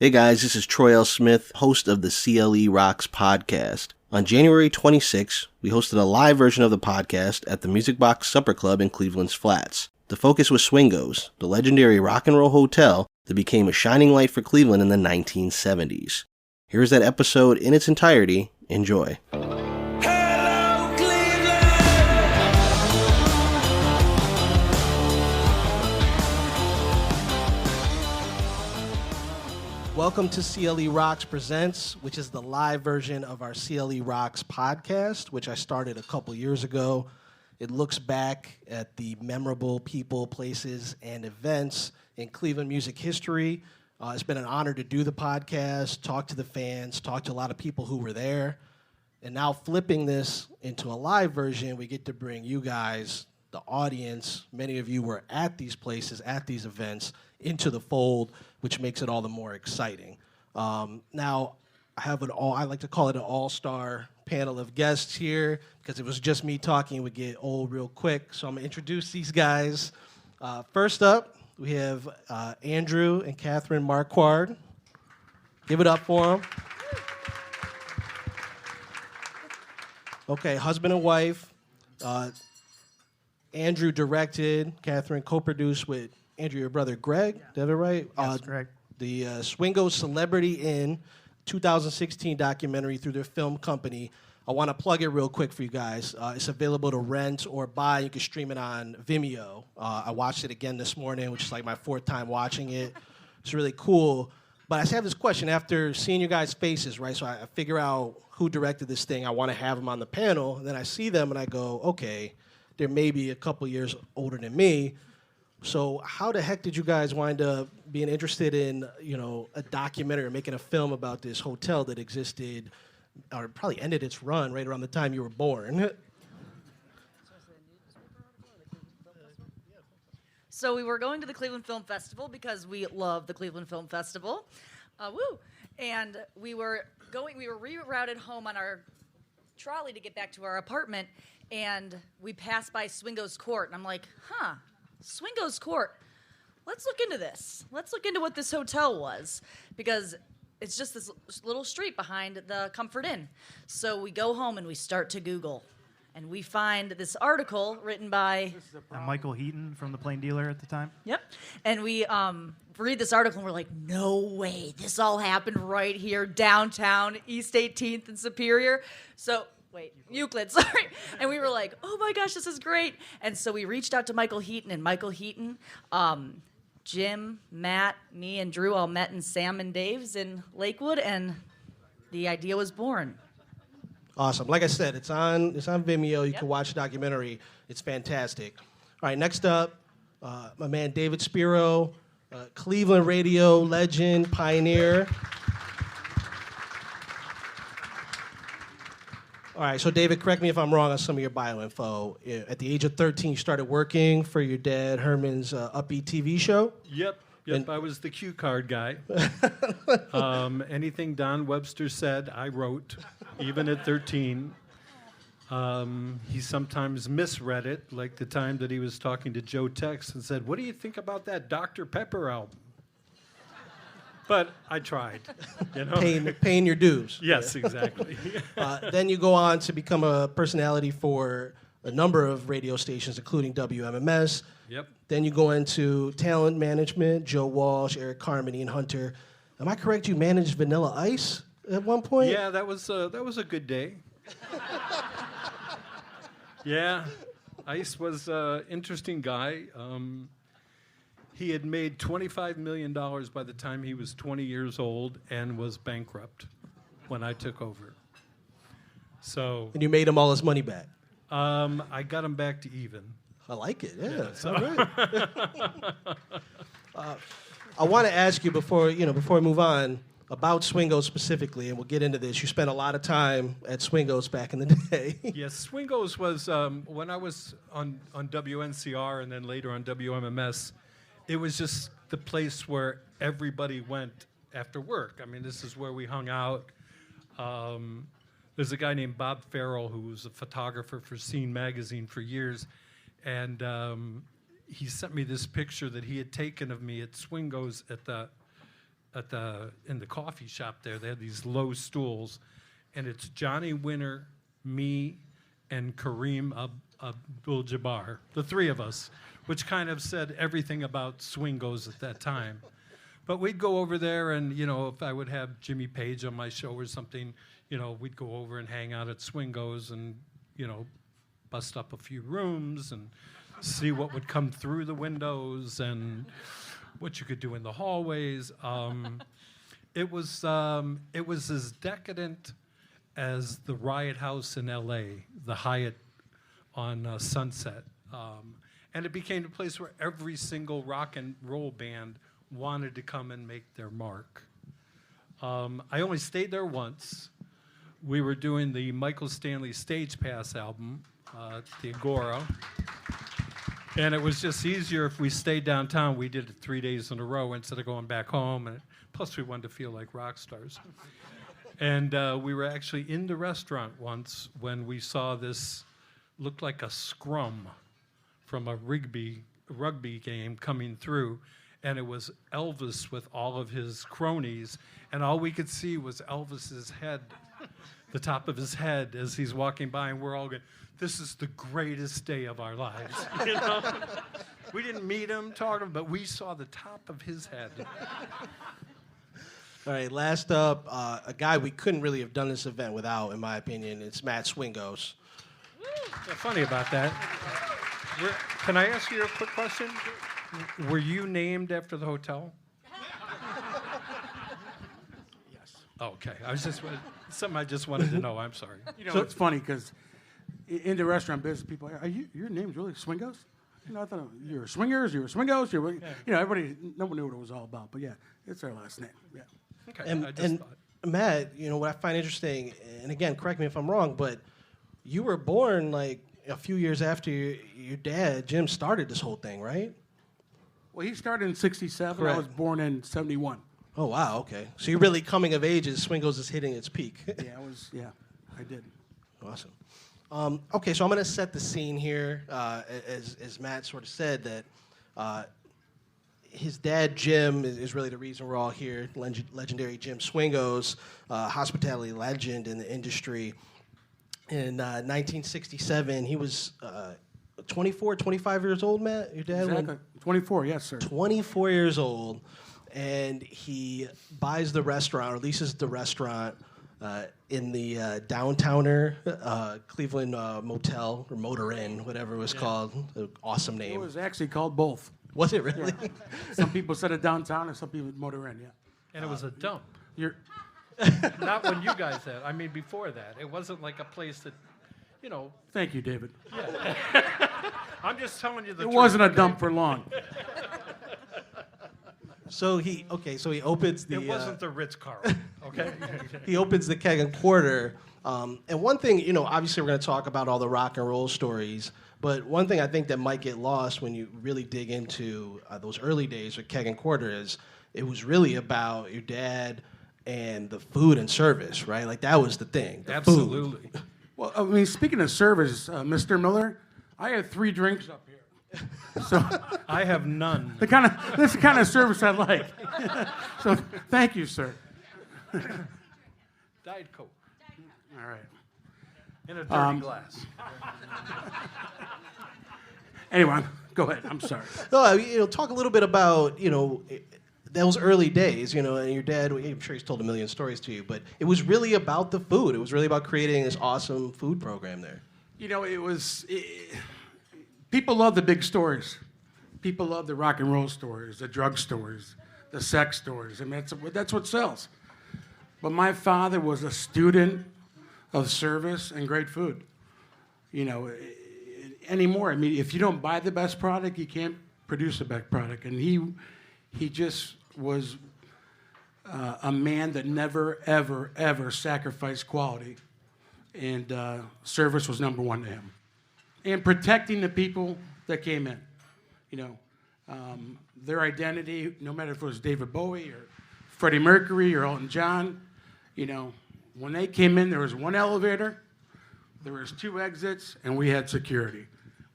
Hey guys, this is Troy L. Smith, host of the CLE Rocks podcast. On January 26, we hosted a live version of the podcast at the Music Box Supper Club in Cleveland's Flats. The focus was Swingos, the legendary rock and roll hotel that became a shining light for Cleveland in the 1970s. Here's that episode in its entirety. Enjoy. Welcome to CLE Rocks Presents, which is the live version of our CLE Rocks podcast, which I started a couple years ago. It looks back at the memorable people, places, and events in Cleveland music history. It's been an honor to do the podcast, talk to the fans, talk to a lot of people who were there. And now flipping this into a live version, we get to bring you guys, the audience, many of you were at these places, at these events, into the fold, which makes it all the more exciting. Now, I like to call it an all-star panel of guests here, because if it was just me talking, it would get old real quick. So I'm gonna introduce these guys. First up, we have Andrew and Catherine Marquard. Give it up for them. Okay, husband and wife. Andrew directed, Catherine co-produced with Andrew, your brother Greg. Yeah. Did I have it right? That's correct. The Swingos Celebrity in 2016 documentary through their film company. I want to plug it real quick for you guys. It's available to rent or buy. You can stream it on Vimeo. I watched it again this morning, which is like my fourth time watching it. It's really cool. But I just have this question after seeing your guys' faces, right? So I figure out who directed this thing. I want to have them on the panel. And then I see them and I go, okay, they're maybe a couple years older than me. So how the heck did you guys wind up being interested in, a documentary or making a film about this hotel that existed or probably ended its run right around the time you were born? So we were going to the Cleveland Film Festival because we love the Cleveland Film Festival. And we were rerouted home on our trolley to get back to our apartment, and we passed by Swingos Court, and I'm like, Swingos Court. Let's look into this. Let's look into what this hotel was, because it's just this little street behind the Comfort Inn. So we go home and we start to Google, and we find this article written by Michael Heaton from the Plain Dealer at the time. Yep. And we read this article and we're like, no way, this all happened right here downtown, East 18th and Superior. Euclid, sorry. And we were like, oh my gosh, this is great. And so we reached out to Michael Heaton, and Michael Heaton, Jim, Matt, me, and Drew all met in Sam and Dave's in Lakewood, and the idea was born. Awesome. Like I said, it's on Vimeo. You can watch the documentary. It's fantastic. All right, next up, my man David Spiro, Cleveland radio legend, pioneer. All right, so David, correct me if I'm wrong on some of your bio-info. At the age of 13, you started working for your dad, Herman's Upbeat TV show? Yep, I was the cue card guy. Anything Don Webster said, I wrote, even at 13. He sometimes misread it, like the time that he was talking to Joe Tex and said, what do you think about that Dr. Pepper album? But I tried, Paying your dues. Yes, exactly. Then you go on to become a personality for a number of radio stations, including WMMS. Yep. Then you go into talent management, Joe Walsh, Eric Carmody, and Hunter. Am I correct? You managed Vanilla Ice at one point? Yeah, that was a good day. Yeah, Ice was an interesting guy. He had made $25 million by the time he was 20 years old and was bankrupt when I took over. So. And you made him all his money back? I got him back to even. I like it, yeah. All right. I want to ask you before we move on about Swingos specifically, and we'll get into this. You spent a lot of time at Swingos back in the day. Yes, Swingos was, when I was on WNCR and then later on WMMS, it was just the place where everybody went after work. I mean, this is where we hung out. There's a guy named Bob Farrell who was a photographer for Scene magazine for years, and he sent me this picture that he had taken of me at Swingos at the in the coffee shop there. They had these low stools, and it's Johnny Winter, me, and Kareem Abdul-Jabbar, the three of us, which kind of said everything about Swingos at that time. But we'd go over there, and if I would have Jimmy Page on my show or something, we'd go over and hang out at Swingos and bust up a few rooms and see what would come through the windows and what you could do in the hallways. It was as decadent as the Riot House in L.A., the Hyatt on Sunset. And it became a place where every single rock and roll band wanted to come and make their mark. I only stayed there once. We were doing the Michael Stanley Stage Pass album, the Agora. And it was just easier if we stayed downtown. We did it 3 days in a row instead of going back home. And plus, we wanted to feel like rock stars. And we were actually in the restaurant once when we saw this, looked like a scrum from a rugby game coming through. And it was Elvis with all of his cronies. And all we could see was Elvis's head, the top of his head as he's walking by. And we're all going, this is the greatest day of our lives. We didn't meet him, talk to him, but we saw the top of his head. All right, last up, a guy we couldn't really have done this event without, in my opinion. It's Matt Swingos. What's funny about that? Can I ask you a quick question? Were you named after the hotel? Yes. Oh, okay. Something I just wanted to know. I'm sorry. It's funny because in the restaurant business, people are your name's really Swingos? I thought you were Swingers, you were Swingos, everybody, no one knew what it was all about. But yeah, it's our last name. Yeah. Okay. And Matt, what I find interesting, and again, correct me if I'm wrong, but you were born like a few years after your dad, Jim, started this whole thing, right? Well, he started in '67. Correct. I was born in '71. Oh, wow, okay. So you're really coming of age as Swingos is hitting its peak. Yeah, I did. Awesome. Okay, so I'm going to set the scene here. As Matt sort of said, that his dad, Jim, is really the reason we're all here. Legendary Jim Swingos, hospitality legend in the industry. In 1967, he was 24, 25 years old, Matt? Your dad? Exactly. 24, yes, sir. 24 years old, and he buys the restaurant, or leases the restaurant, in the downtowner Cleveland Motel, or Motor Inn, whatever it was called. Awesome name. It was actually called both. Was it really? Yeah. Some people said it downtown, and some people Motor Inn, yeah. And it was a dump. You're Not when you guys had. I mean, before that. It wasn't like a place that, Thank you, David. I'm just telling you the It truth. wasn't a dump for long. So he opens the. It wasn't the Ritz-Carlton, okay? He opens the Keg and Quarter. And one thing, obviously we're going to talk about all the rock and roll stories, but one thing I think that might get lost when you really dig into those early days with Keg and Quarter is it was really about your dad and the food and service, right? Like that was the thing. The Absolutely. Food. Well, I mean, speaking of service, Mr. Miller, I had 3 drinks up here. So I have none. this is the kind of service I like. So thank you, sir. Diet Coke All right. in a dirty glass. Anyway, go ahead. I'm sorry. No, talk a little bit about, those early days, and your dad, I'm sure he's told a million stories to you, but it was really about the food. It was really about creating this awesome food program there. People love the big stories. People love the rock and roll stories, the drug stories, the sex stories. I mean, that's what sells. But my father was a student of service and great food. Anymore. I mean, if you don't buy the best product, you can't produce the best product. And he just was a man that never, ever, ever sacrificed quality. And service was number one to him. And protecting the people that came in. Their identity, no matter if it was David Bowie or Freddie Mercury or Elton-John, when they came in, there was one elevator, there was 2 exits, and we had security.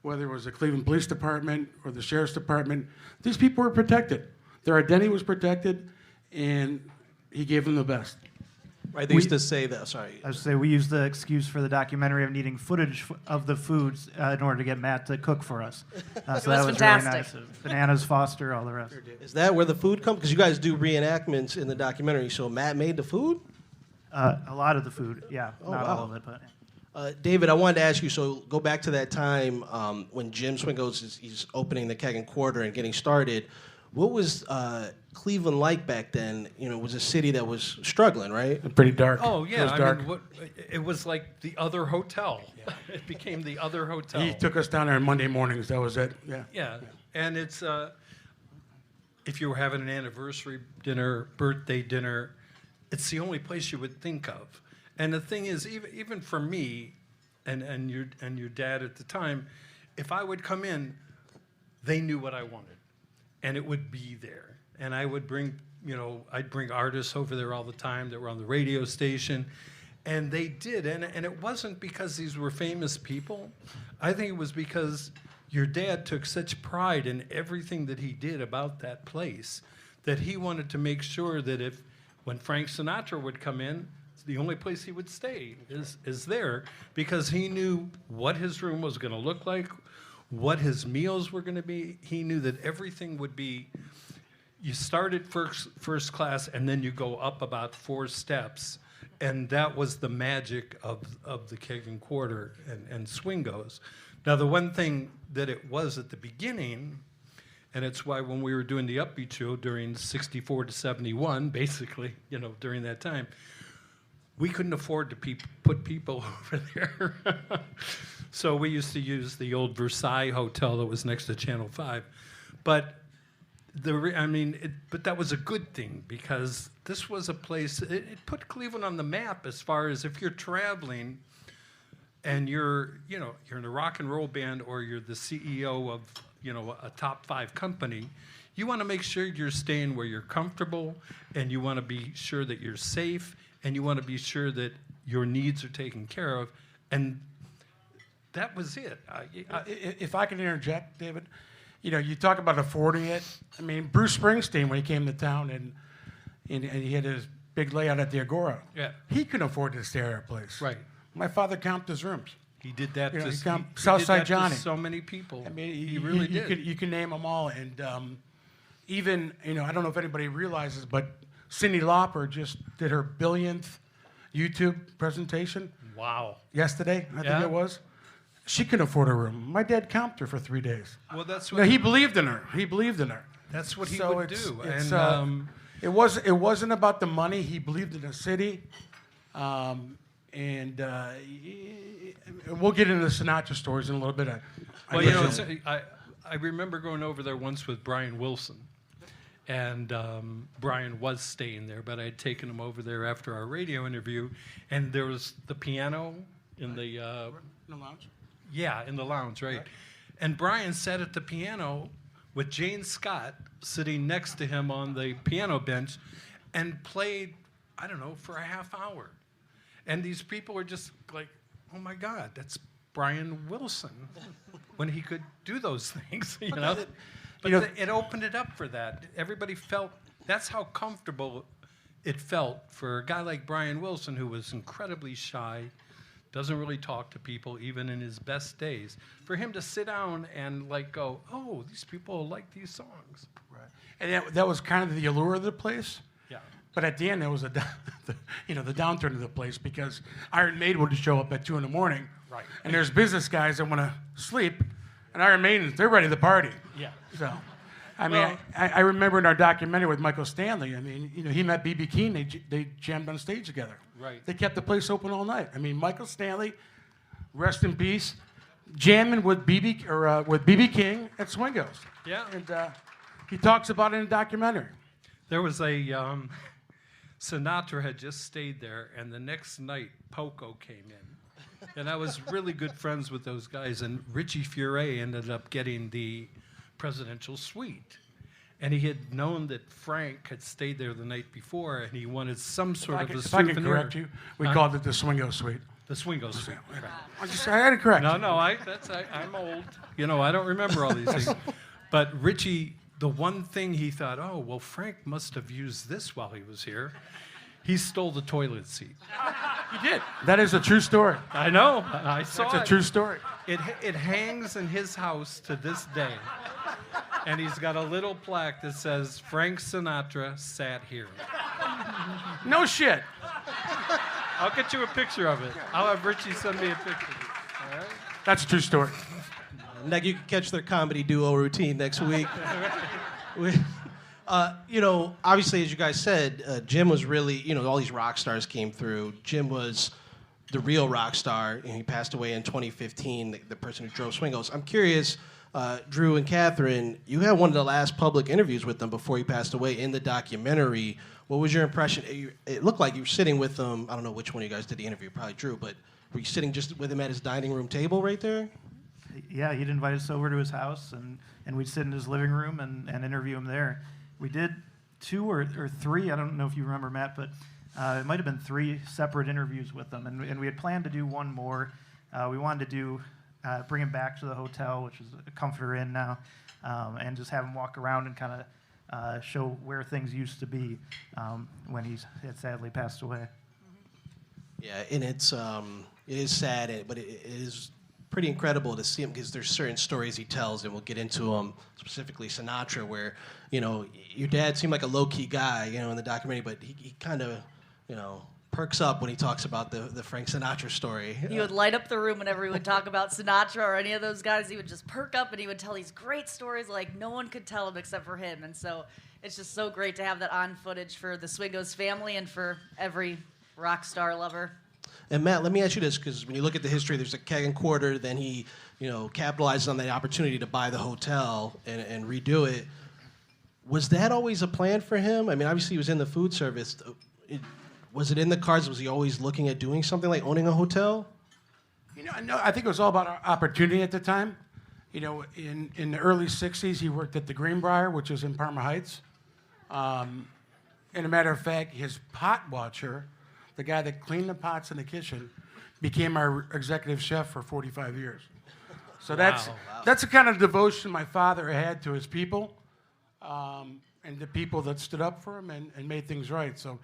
Whether it was the Cleveland Police Department or the Sheriff's Department, these people were protected. Their identity was protected, and he gave them the best. Right, they used to say that. Sorry. I would say we used the excuse for the documentary of needing footage of the foods in order to get Matt to cook for us. So that was fantastic. really nice. Bananas, Foster, all the rest. Is that where the food comes? Because you guys do reenactments in the documentary. So Matt made the food? A lot of the food, yeah. Not wow. all of it, but... David, I wanted to ask you, so go back to that time when Jim Swingos he's opening the Keg and Quarter and getting started. What was Cleveland like back then? You know, it was a city that was struggling, right? Pretty dark. Oh, It yeah. was I dark. mean, it was like the other hotel. It became the other hotel. He took us down there on Monday mornings. That was it. Yeah. Yeah. And it's, if you were having an anniversary dinner, birthday dinner, it's the only place you would think of. And the thing is, even for me and your dad at the time, if I would come in, they knew what I wanted, and it would be there. And I would bring, I'd bring artists over there all the time that were on the radio station, and they did. And it wasn't because these were famous people. I think it was because your dad took such pride in everything that he did about that place that he wanted to make sure that when Frank Sinatra would come in, the only place he would stay is there, because he knew what his room was going to look like, what his meals were going to be. He knew that everything would be, you start at first class and then you go up about 4 steps, and that was the magic of the Keg and Quarter and Swingos. Now, the one thing that it was at the beginning, and it's why when we were doing the Upbeat Show during 64 to 71, basically, during that time, we couldn't afford to put people over there. So we used to use the old Versailles Hotel that was next to Channel 5. But but that was a good thing, because this was a place, it put Cleveland on the map as far as if you're traveling and you're in a rock and roll band, or you're the CEO of, a top 5 company, you want to make sure you're staying where you're comfortable, and you want to be sure that you're safe, and you want to be sure that your needs are taken care of. And that was it. If I can interject, David, you talk about affording it. I mean, Bruce Springsteen, when he came to town and he had his big layout at the Agora, Yeah. he couldn't afford to stay at our place. Right. My father counted his rooms. He did that he to count he Southside did that Johnny. To so many people. I mean, he really did. You can name them all. And even, I don't know if anybody realizes, but Cyndi Lauper just did her 1000th YouTube presentation. Wow. Yesterday, I think it was. She couldn't afford a room. My dad camped her for 3 days. Well, that's No, what he believed in her. He believed in her. That's what he So would it's- do. it's, And It wasn't about the money. He believed in the city. And we'll get into the Sinatra stories in a little bit. I remember going over there once with Brian Wilson, and Brian was staying there, but I had taken him over there after our radio interview, and there was the piano in the in the lounge. Yeah, in the lounge, right? And Brian sat at the piano with Jane Scott sitting next to him on the piano bench, and played, I don't know, for a half hour. And these people were just like, oh my God, that's Brian Wilson, when he could do those things, But it opened it up for that. Everybody felt, that's how comfortable it felt for a guy like Brian Wilson, who was incredibly shy, doesn't really talk to people, even in his best days. For him to sit down and go, oh, these people like these songs. Right. And that was kind of the allure of the place. Yeah. But at the end, there was the downturn of the place, because Iron Maiden would show up at 2 a.m. Right. And there's business guys that want to sleep, and Iron Maiden, they're ready to party. Yeah. So, I remember in our documentary with Michael Stanley, he met B.B. King, they jammed on stage together. Right. They kept the place open all night. Michael Stanley, rest in peace, jamming with B.B. King at Swingos. Yeah. And he talks about it in the documentary. There was a, Sinatra had just stayed there, and the next night, Poco came in. And I was really good friends with those guys, and Richie Furay ended up getting the presidential suite. And he had known that Frank had stayed there the night before, and he wanted some sort of a If I souvenir. can correct you, we called it the Swingo Suite. The Swingos suite. I had to correct you. No, I'm old. I don't remember all these things. But Richie the one thing he thought, oh, well, Frank must have used this while he was here. He stole the toilet seat. He did. That is a true story. I know. I saw That's a it. true story. It hangs in his house to this day. And he's got a little plaque that says, Frank Sinatra sat here. No shit. I'll get you a picture of it. I'll have Richie send me a picture. All right? That's a true story. Like you can catch their comedy duo routine next week. Obviously, as you guys said, Jim was really, all these rock stars came through. Jim was the real rock star, and he passed away in 2015, the person who drove Swingos. I'm curious, Drew and Catherine, you had one of the last public interviews with them before he passed away in the documentary. What was your impression? It looked like you were sitting with him. I don't know which one of you guys did the interview, probably Drew, but were you sitting just with him at his dining room table right there? Yeah, he'd invite us over to his house, and we'd sit in his living room and interview him there. We did 2 or 3, I don't know if you remember, Matt, but it might have been 3 separate interviews with him, and we had planned to do one more. We wanted to bring him back to the hotel, which is a Comforter Inn now, and just have him walk around and kind of show where things used to be when he had sadly passed away. Yeah, and it is sad, but it is pretty incredible to see him because there's certain stories he tells, and we'll get into them, specifically Sinatra, where, your dad seemed like a low-key guy, in the documentary, but he kind of, perks up when he talks about the Frank Sinatra story. He would light up the room whenever he would talk about Sinatra or any of those guys. He would just perk up and he would tell these great stories like no one could tell them except for him. And so it's just so great to have that on footage for the Swingos family and for every rock star lover. And Matt, let me ask you this, because when you look at the history, there's a keg and quarter, then he, capitalizes on the opportunity to buy the hotel and redo it. Was that always a plan for him? I mean, obviously he was in the food service. Was it in the cards? Was he always looking at doing something like owning a hotel? No, I think it was all about opportunity at the time. In the early 60s, he worked at the Greenbrier, which was in Parma Heights. And a matter of fact, his pot watcher, the guy that cleaned the pots in the kitchen, became our executive chef for 45 years. So that's the kind of devotion my father had to his people, and the people that stood up for him and made things right. So,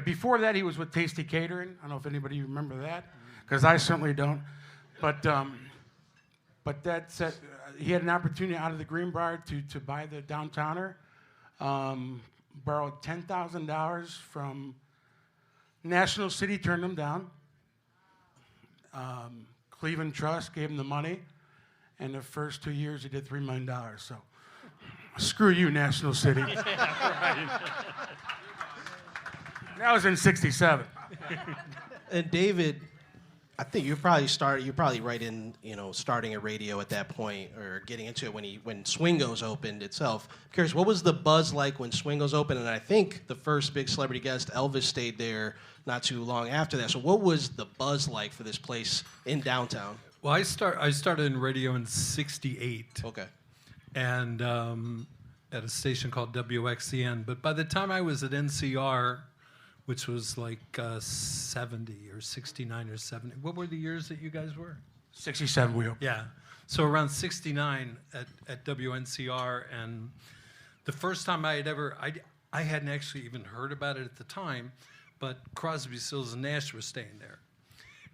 before that, he was with Tasty Catering. I don't know if anybody remember that, because I certainly don't. But that's he had an opportunity out of the Greenbrier to buy the Downtowner, borrowed $10,000 from National City, turned him down. Cleveland Trust gave him the money, and the first 2 years he did $3 million. So, screw you, National City. That was in '67. And David, I think you're probably right in, starting a radio at that point or getting into it when Swingos opened itself. I'm curious, what was the buzz like when Swingos opened? And I think the first big celebrity guest, Elvis, stayed there not too long after that. So what was the buzz like for this place in downtown? Well, I started in radio in '68. Okay. And at a station called WXCN. But by the time I was at NCR, which was like 70 or 69 or 70. What were the years that you guys were? 67 we opened. Yeah. So around 69 at WNCR. And the first time I hadn't actually even heard about it at the time, but Crosby, Stills, and Nash were staying there.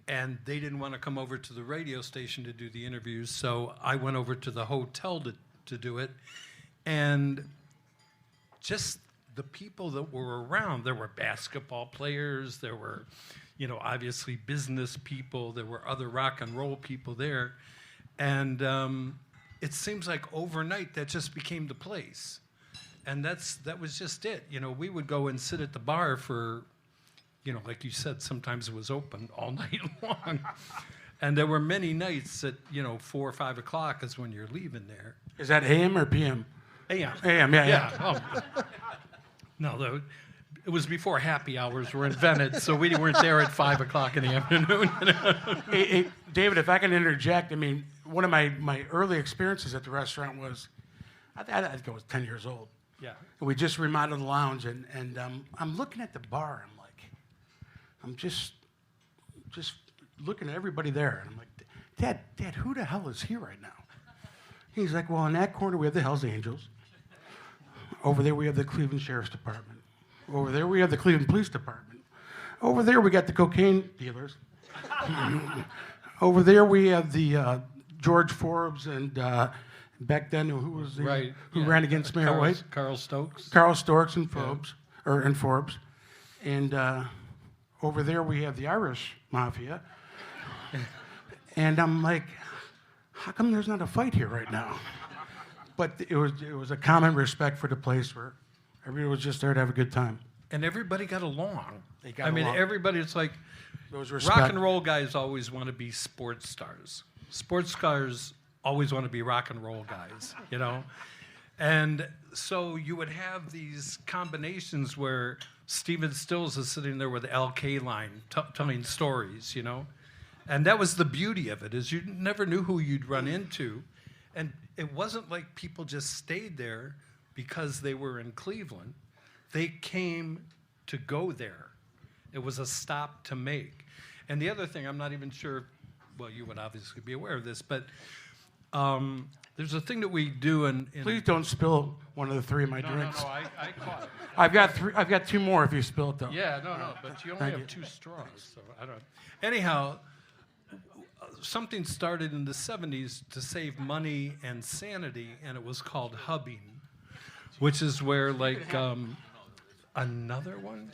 And they didn't want to come over to the radio station to do the interviews, so I went over to the hotel to do it. And just the people that were around, there were basketball players, there were, obviously business people, there were other rock and roll people there. And it seems like overnight that just became the place. And that was just it. We would go and sit at the bar for, like you said, sometimes it was open all night long. And there were many nights at, 4 or 5 o'clock is when you're leaving there. Is that AM or PM? AM. AM, yeah. Oh. No, it was before happy hours were invented, so we weren't there at 5 o'clock in the afternoon. Hey, David, if I can interject, I mean, one of my early experiences at the restaurant was, I think I was 10 years old. Yeah. And we just remodeled the lounge, and I'm looking at the bar. I'm just looking at everybody there, and I'm like, Dad, who the hell is here right now? He's like, well, in that corner we have the Hells Angels. Over there we have the Cleveland Sheriff's Department. Over there we have the Cleveland Police Department. Over there we got the cocaine dealers. Over there we have the George Forbes and back then who was the, who ran against Mayor White? Carl Stokes. Carl Storks and Forbes, and Forbes. And over there we have the Irish Mafia. And I'm like, how come there's not a fight here right now? But it was a common respect for the place where everybody was just there to have a good time. And everybody got along. They got I mean, along. everybody, it's like There was respect. rock and roll guys always want to be sports stars. Sports stars always want to be rock and roll guys, you know? And so you would have these combinations where Stephen Stills is sitting there with the LK line telling stories, you know? And that was the beauty of it, is you never knew who you'd run into. And it wasn't like people just stayed there because they were in Cleveland. They came to go there. It was a stop to make. And the other thing, I'm not even sure, well, you would obviously be aware of this, but there's a thing that we do in Please don't spill one of the three of my No, drinks. no, I caught it. I've got two more if you spill it though. Yeah, no, but you only Thank have you. 2 straws, so I don't. Anyhow, something started in the 70s to save money and sanity, and it was called hubbing, which is where, like, another one?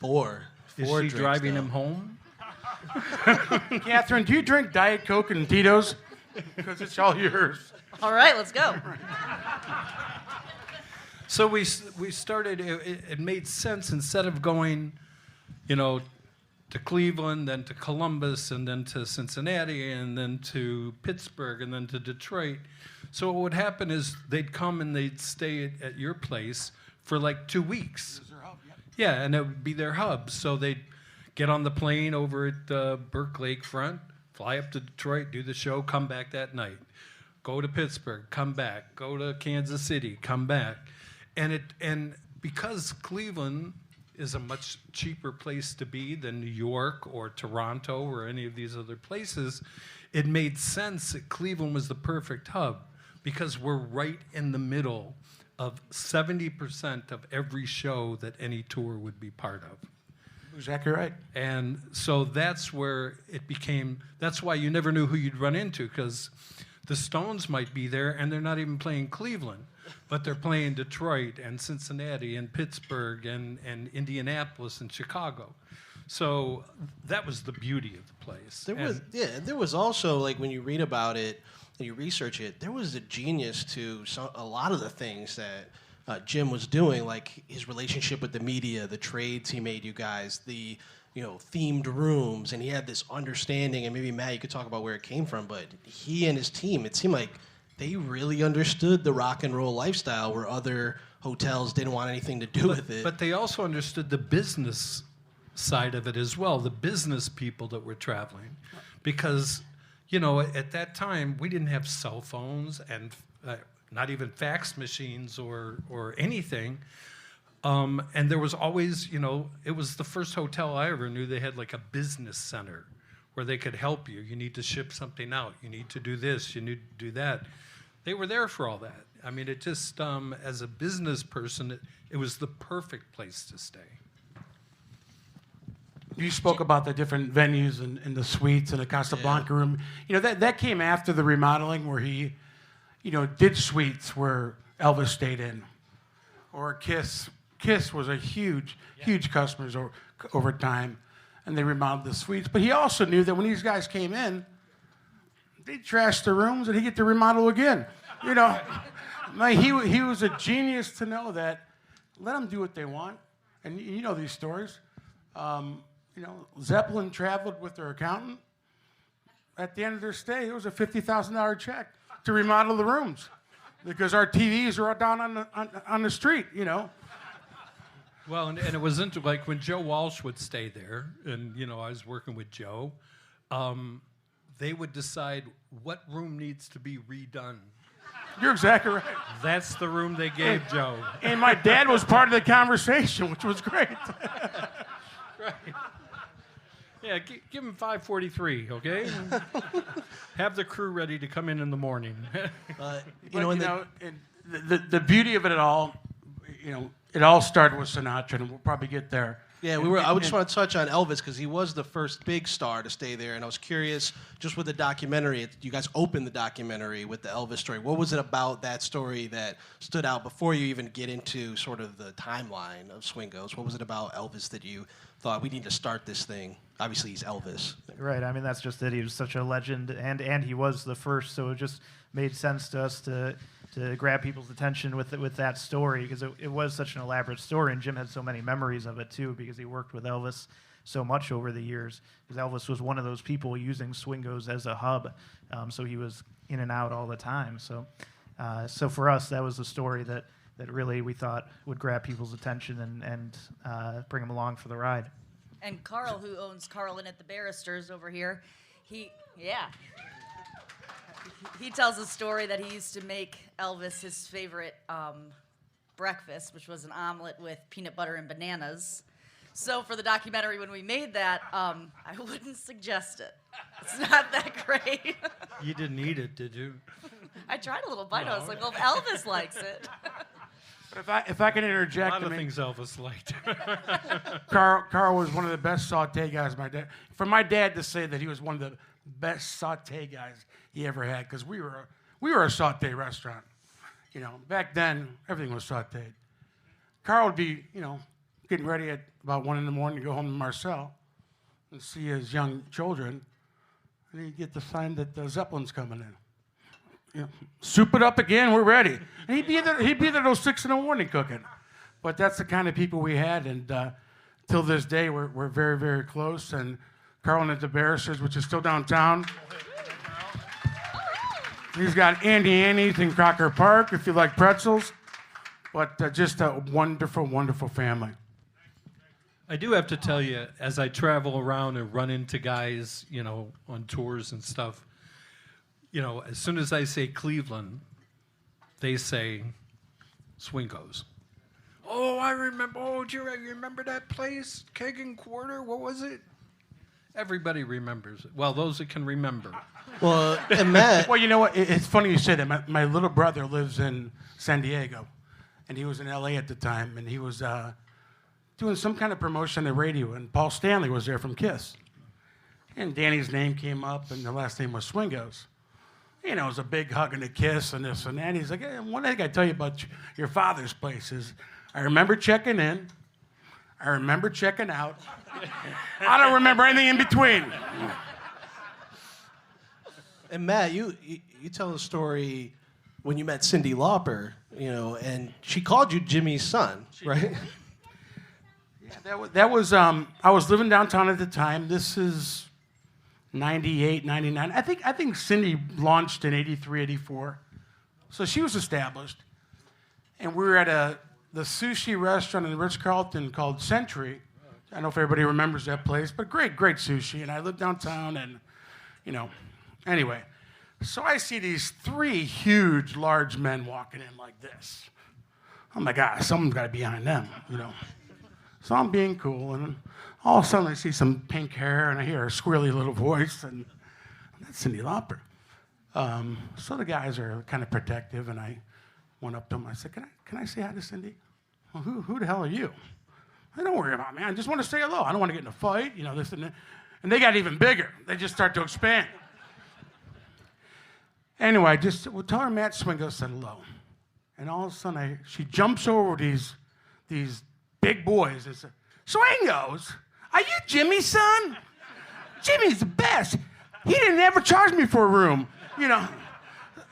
Four Is she drinks driving now. him home? Catherine, do you drink Diet Coke and Tito's? Because it's all yours. All right, let's go. So we started, it made sense, instead of going, you know, to Cleveland, then to Columbus, and then to Cincinnati, and then to Pittsburgh, and then to Detroit. So what would happen is they'd come and they'd stay at your place for like 2 weeks. Yeah, and it would be their hub. So they'd get on the plane over at Burke Lakefront, fly up to Detroit, do the show, come back that night. Go to Pittsburgh, come back. Go to Kansas City, come back. And because Cleveland is a much cheaper place to be than New York or Toronto or any of these other places, it made sense that Cleveland was the perfect hub, because we're right in the middle of 70% of every show that any tour would be part of. Exactly right. And so that's where it became, that's why you never knew who you'd run into, because the Stones might be there and they're not even playing Cleveland, but they're playing Detroit and Cincinnati and Pittsburgh and Indianapolis and Chicago. So that was the beauty of the place. There was also, like, when you read about it and you research it, there was a genius to a lot of the things that Jim was doing, like his relationship with the media, the trades he made you guys, the themed rooms, and he had this understanding, and maybe Matt, you could talk about where it came from, but he and his team, it seemed like they really understood the rock and roll lifestyle where other hotels didn't want anything to do with it. But they also understood the business side of it as well, the business people that were traveling. Because, at that time, we didn't have cell phones and not even fax machines or anything. And there was always, it was the first hotel I ever knew they had like a business center where they could help you. You need to ship something out. You need to do this. You need to do that. They were there for all that. I mean, it just, as a business person, it was the perfect place to stay. You spoke about the different venues and the suites and the Casablanca room. That came after the remodeling where he, did suites where Elvis stayed in. Or Kiss. Kiss was a huge customers over time, and they remodeled the suites. But he also knew that when these guys came in, they'd trash the rooms and he'd get to remodel again. He was a genius to know that. Let them do what they want. And you know these stories. Zeppelin traveled with their accountant. At the end of their stay, it was a $50,000 check to remodel the rooms because our TVs were down on the street, Well, and it was like when Joe Walsh would stay there, and I was working with Joe, they would decide what room needs to be redone. You're exactly right. That's the room they gave Joe. And my dad was part of the conversation, which was great. Right. Yeah, give him 5:43, okay? Have the crew ready to come in the morning. And the beauty of it all, it all started with Sinatra, and we'll probably get there. Yeah, I just want to touch on Elvis because he was the first big star to stay there, and I was curious, just with the documentary, you guys opened the documentary with the Elvis story. What was it about that story that stood out before you even get into sort of the timeline of Swingos? What was it about Elvis that you thought we need to start this thing? Obviously, he's Elvis. Right. I mean, that's just it. He was such a legend, and he was the first, so it just made sense to us to grab people's attention with that story because it was such an elaborate story, and Jim had so many memories of it too because he worked with Elvis so much over the years. Because Elvis was one of those people using Swingos as a hub, so he was in and out all the time. So for us, that was a story that really we thought would grab people's attention and bring them along for the ride. And Carl, who owns Carl and at the Barristers over here, he tells a story that he used to make Elvis his favorite breakfast, which was an omelet with peanut butter and bananas. So for the documentary, when we made that, I wouldn't suggest it. It's not that great. You didn't eat it, did you? I tried a little bite. I was like, well, if Elvis likes it. But if I can interject, A lot of things Elvis liked. Carl was one of the best saute guys. For my dad to say that he was one of the best saute guys he ever had, because we were a saute restaurant. Back then everything was sauteed. Carl would be, getting ready at about 1 a.m. to go home to Marcel and see his young children, and he'd get the sign that the Zeppelin's coming in. Soup it up again, we're ready. And he'd be there till 6 a.m. cooking. But that's the kind of people we had, and till this day we're very, very close. And Carl and at the Barristers, which is still downtown. He's got Annie's in Crocker Park if you like pretzels. But just a wonderful, wonderful family. I do have to tell you, as I travel around and run into guys, on tours and stuff, as soon as I say Cleveland, they say Swingos. Oh, I remember. Oh, do you remember that place? Keg and Quarter? What was it? Everybody remembers it. Well, those that can remember. Well, and Matt. Well, you know what? It's funny you say that. My little brother lives in San Diego, and he was in L.A. at the time, and he was doing some kind of promotion on the radio, and Paul Stanley was there from Kiss. And Danny's name came up, and the last name was Swingos. It was a big hug and a kiss and this and that. He's like, hey, one thing I tell you about your father's place is I remember checking in. I remember checking out. I don't remember anything in between. And Matt, you tell a story when you met Cyndi Lauper, and she called you Jimmy's son, right? Yeah, that was I was living downtown at the time. This is 98, 99. I think Cyndi launched in 83, 84. So she was established. And we were at the sushi restaurant in the Ritz-Carlton called Century. I don't know if everybody remembers that place, but great sushi. And I lived downtown and, anyway. So I see these 3 huge, large men walking in like this. Oh my God, someone's got to be behind them, So I'm being cool, and all of a sudden I see some pink hair, and I hear a squirrely little voice, and that's Cyndi Lauper. So the guys are kind of protective, and I went up to him. I said, "Can I say hi to Cyndi?" Well, who the hell are you? Don't worry about me. I just want to say hello. I don't want to get in a fight, this and that. And they got even bigger. They just start to expand. Anyway, we'll tell her Matt Swingos said hello, and all of a sudden she jumps over these big boys and said, "Swingos, are you Jimmy's son? Jimmy's the best. He didn't ever charge me for a room,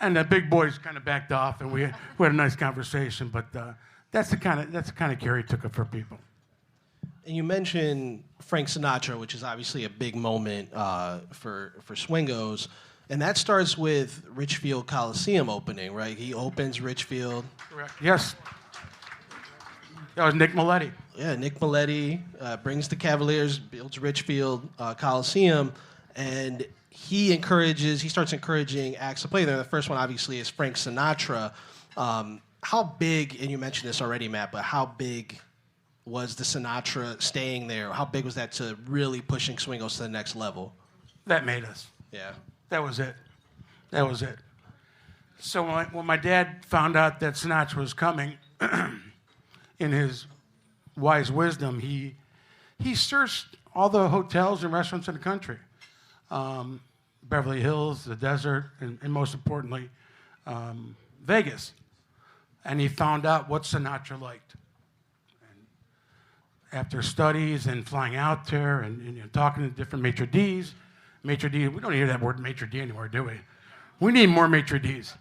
And the big boys kind of backed off, and we had a nice conversation. But that's the kind of care he took it for people. And you mentioned Frank Sinatra, which is obviously a big moment for Swingos. And that starts with Richfield Coliseum opening, right? He opens Richfield. Correct. Yes. That was Nick Maletti. Yeah, Nick Maletti brings the Cavaliers, builds Richfield Coliseum, and he starts encouraging acts to play there. The first one, obviously, is Frank Sinatra. How big, and you mentioned this already, Matt, but how big was the Sinatra staying there? How big was that to really pushing Swingos to the next level? That made us. Yeah. That was it. So when my dad found out that Sinatra was coming, in his wise wisdom, he searched all the hotels and restaurants in the country. Beverly Hills, the desert, and most importantly, Vegas. And he found out what Sinatra liked. And after studies and flying out there and talking to different maitre d's, we don't hear that word maitre d' anymore, do we? We need more maitre d's.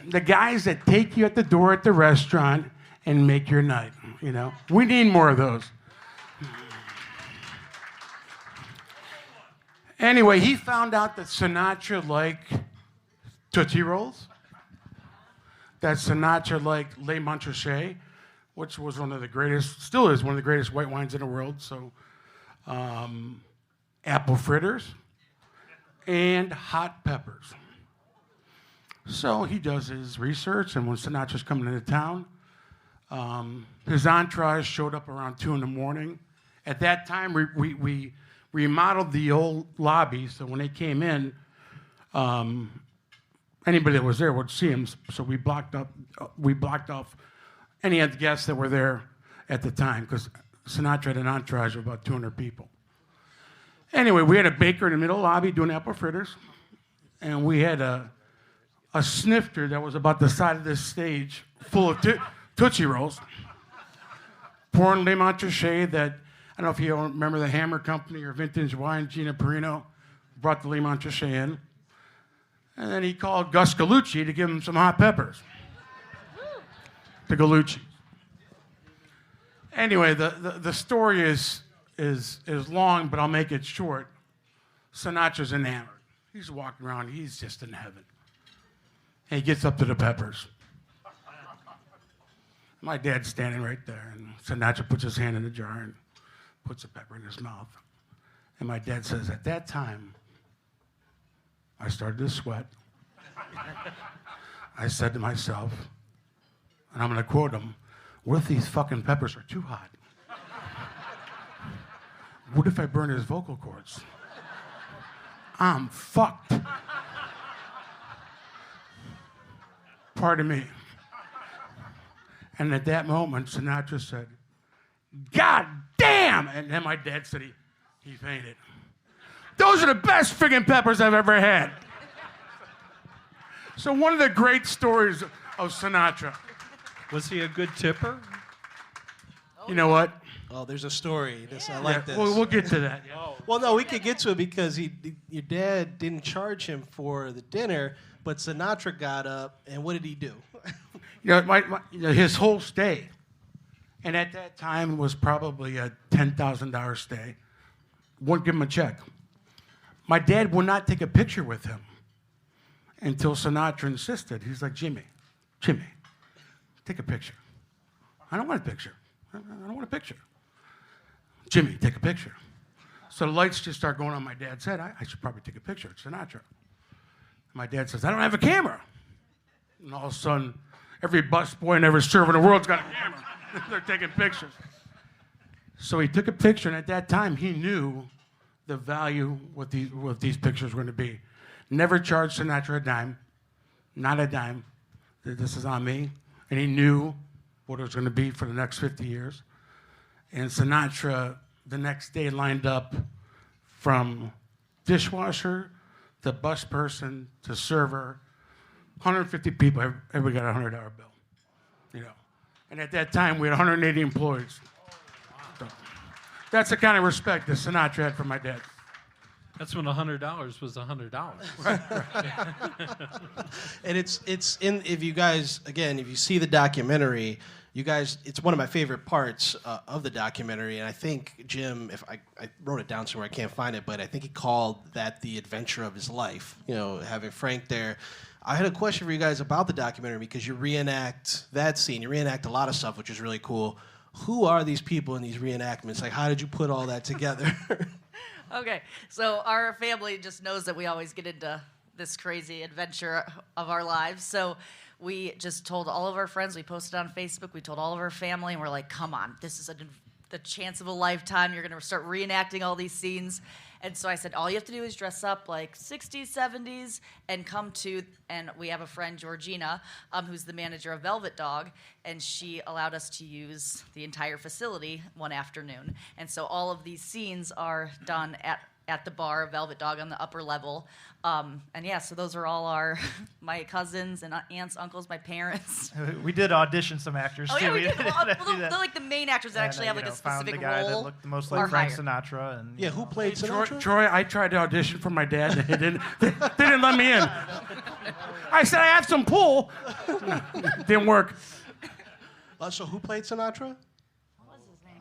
The guys that take you at the door at the restaurant and make your night, you know? We need more of those. Anyway, he found out that Sinatra liked Tootsie Rolls, that Sinatra liked Le Montrachet, which was one of the greatest, still is one of the greatest white wines in the world, so apple fritters, and hot peppers. So he does his research, and when Sinatra's coming into town, his entourage showed up around 2 in the morning. At that time, we remodeled the old lobby, so when they came in, anybody that was there would see him. So we blocked off any of the guests that were there at the time, because Sinatra had an entourage of about 200 people. Anyway, we had a baker in the middle lobby doing apple fritters, and we had a snifter that was about the side of this stage full of Tootsie Rolls, pouring Le Montrachet that, I don't know if you remember the Hammer Company or Vintage Wine, Gina Perino brought the Le Montrachet in. And then he called Gus Gallucci to give him some hot peppers. To Gallucci. Anyway, the story is long, but I'll make it short. Sinatra's enamored. He's walking around, he's just in heaven. And he gets up to the peppers. My dad's standing right there, and Sinatra puts his hand in the jar and puts a pepper in his mouth. And my dad says, at that time, I started to sweat. I said to myself, and I'm going to quote him, what if these fucking peppers are too hot? What if I burn his vocal cords? I'm fucked. Pardon me. And at that moment, Sinatra said, God damn! And then my dad said he fainted. Those are the best friggin' peppers I've ever had. So one of the great stories of Sinatra. Was he a good tipper? You know what? Oh, there's a story. I like this. We'll get to that. Yeah. Well, no, we could get to it because your dad didn't charge him for the dinner, but Sinatra got up, and what did he do? His whole stay, and at that time was probably a $10,000 stay, wouldn't give him a check. My dad would not take a picture with him until Sinatra insisted. He's like, Jimmy, take a picture. I don't want a picture. I don't want a picture. Jimmy, take a picture. So the lights just start going on my dad's head. I should probably take a picture. It's Sinatra. My dad says, I don't have a camera. And all of a sudden, every busboy and every server in the world's got a camera. They're taking pictures. So he took a picture, and at that time, he knew the value what these pictures were going to be. Never charged Sinatra a dime, not a dime. This is on me. And he knew what it was going to be for the next 50 years. And Sinatra, the next day, lined up from dishwasher to bus person to server, 150 people, everybody got a $100 bill, you know. And at that time, we had 180 employees. So that's the kind of respect that Sinatra had for my dad. That's when $100 was $100. And it's in, if you see the documentary, you guys, it's one of my favorite parts of the documentary, and I think Jim, if I wrote it down somewhere, I can't find it, but I think he called that the adventure of his life, you know, having Frank there. I had a question for you guys about the documentary because you reenact that scene, you reenact a lot of stuff, which is really cool. Who are these people in these reenactments? Like, how did you put all that together? Okay, so our family just knows that we always get into this crazy adventure of our lives. So we just told all of our friends, we posted on Facebook, we told all of our family, and we're like, come on, this is the chance of a lifetime. You're going to start reenacting all these scenes. And so I said, all you have to do is dress up like 60s, 70s, and come to, and we have a friend, Georgina, who's the manager of Velvet Dog, and she allowed us to use the entire facility one afternoon. And so all of these scenes are done at the bar, Velvet Dog on the upper level. And yeah, so those are all my cousins and aunts, uncles, my parents. We did audition some actors Oh too. yeah, we did. did They're like the main actors that actually have like a found specific the guy role. that looked the most are like Frank hired. Sinatra. And Yeah, who played Sinatra? Troy, I tried to audition for my dad. They didn't let me in. I said I have some pull. Didn't work. So who played Sinatra? What was his name?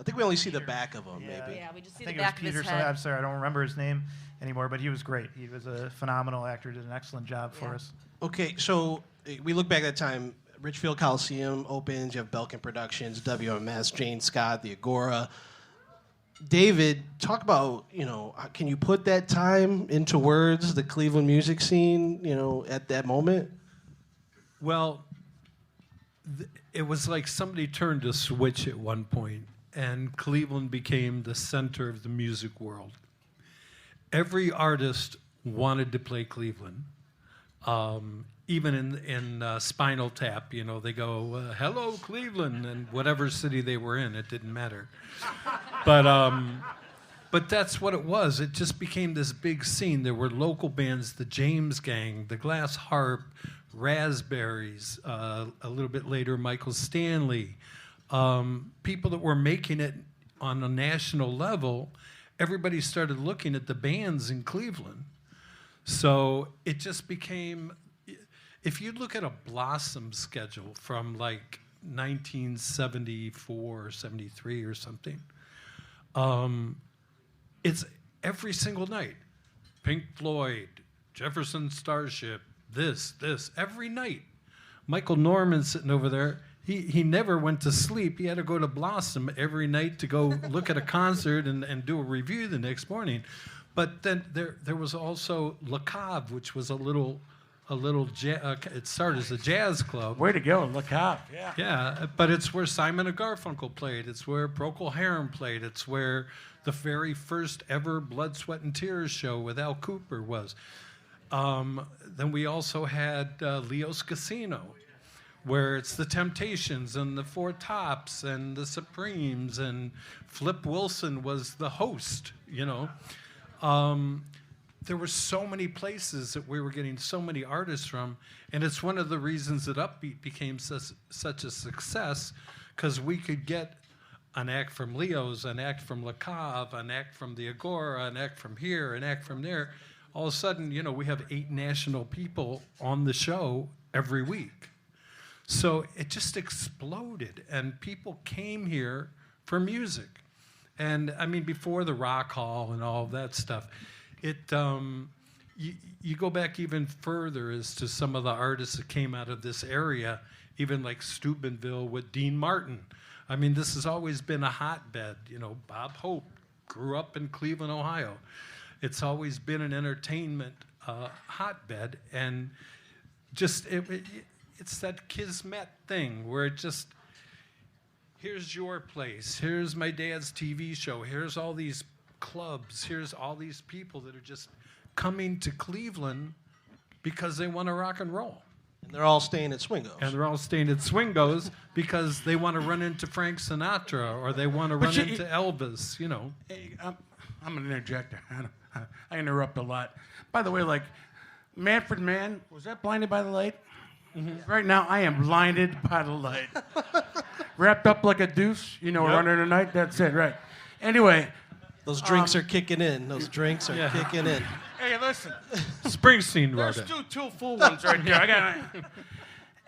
I think we only see the back of him, maybe. Yeah, we just see I think the it was back of his Peter. head. I'm sorry, I don't remember his name anymore, but he was great. He was a phenomenal actor. Did an excellent job for us. Okay, so we look back at that time. Richfield Coliseum opens. You have Belkin Productions, WMS, Jane Scott, the Agora. David, talk about, can you put that time into words, the Cleveland music scene, at that moment? Well, it was like somebody turned a switch at one point, and Cleveland became the center of the music world. Every artist wanted to play Cleveland. Even in Spinal Tap, they go, hello, Cleveland, and whatever city they were in, it didn't matter. But that's what it was. It just became this big scene. There were local bands, the James Gang, the Glass Harp, Raspberries, a little bit later, Michael Stanley, people that were making it on a national level. Everybody started looking at the bands in Cleveland. So it just became, if you look at a Blossom schedule from like 1974 or 73 or something, it's every single night. Pink Floyd, Jefferson Starship, this, every night. Michael Norman sitting over there, he never went to sleep. He had to go to Blossom every night to go look at a concert and do a review the next morning. But then there was also Le Cave, which was a little it started as a jazz club. Way to go, look out. Yeah. Yeah, but it's where Simon and Garfunkel played. It's where Procol Harum played. It's where the very first ever Blood, Sweat, and Tears show with Al Kooper was. Then we also had Leo's Casino, where it's the Temptations and the Four Tops and the Supremes, and Flip Wilson was the host, There were so many places that we were getting so many artists from, and it's one of the reasons that Upbeat became such a success, because we could get an act from Leo's, an act from Le Cave, an act from the Agora, an act from here, an act from there. All of a sudden, we have 8 national people on the show every week. So it just exploded, and people came here for music. And I mean, before the Rock Hall and all of that stuff, you go back even further as to some of the artists that came out of this area, even like Steubenville with Dean Martin. I mean, this has always been a hotbed. Bob Hope grew up in Cleveland, Ohio. It's always been an entertainment hotbed, and just it's that kismet thing where it just, here's your place, here's my dad's TV show, here's all these clubs, here's all these people that are just coming to Cleveland because they want to rock and roll. And they're all staying at Swingos. And they're all staying at Swingos because they want to run into Frank Sinatra or they want to run into Elvis, Hey, I'm an interjector. I interrupt a lot. By the way, like, Manfred Mann, was that Blinded by the Light? Mm-hmm. Right now, I am blinded by the light. Wrapped up like a deuce, running the night, that's it, right. Anyway. Those drinks are kicking in. Those drinks are kicking in. Hey, listen. Springsteen wrote There's it. two full ones right there.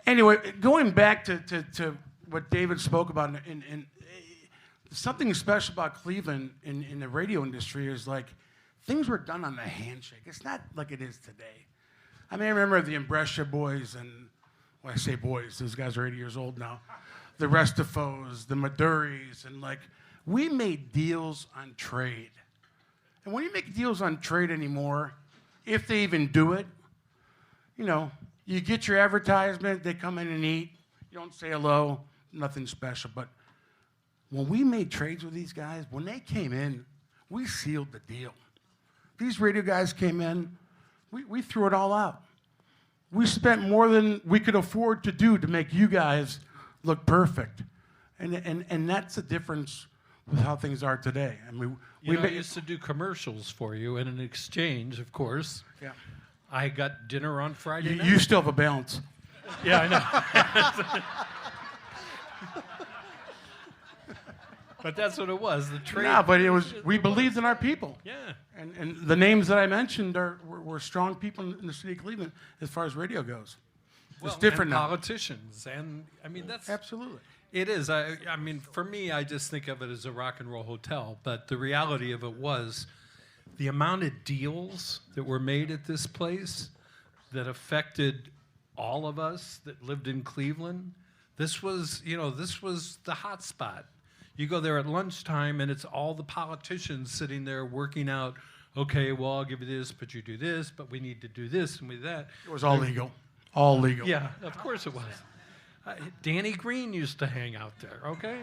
Anyway, going back to what David spoke about, and something special about Cleveland in the radio industry is like things were done on the handshake. It's not like it is today. I mean, I remember the Imbrescia boys, and when I say boys, those guys are 80 years old now. The Restifos, the Maduris, and like we made deals on trade. And when you make deals on trade anymore, if they even do it, you get your advertisement, they come in and eat, you don't say hello, nothing special. But when we made trades with these guys, when they came in, we sealed the deal. These radio guys came in, we threw it all out. We spent more than we could afford to do to make you guys look perfect. And that's the difference with how things are today. I mean, I used to do commercials for you, and in exchange, of course, yeah. I got dinner on Friday night. You still have a balance. Yeah, I know. But that's what it was. The trade. No, but it was. We believed in our people. Yeah. And the names that I mentioned were strong people in the city of Cleveland as far as radio goes. It's different and now. Politicians, and I mean that's Absolutely. It is. I mean, for me, I just think of it as a rock and roll hotel. But the reality of it was the amount of deals that were made at this place that affected all of us that lived in Cleveland. This was the hot spot. You go there at lunchtime, and it's all the politicians sitting there working out, okay, well, I'll give you this, but you do this, but we need to do this and we that. It was all legal. All legal. Yeah, of course it was. Danny Green used to hang out there, okay?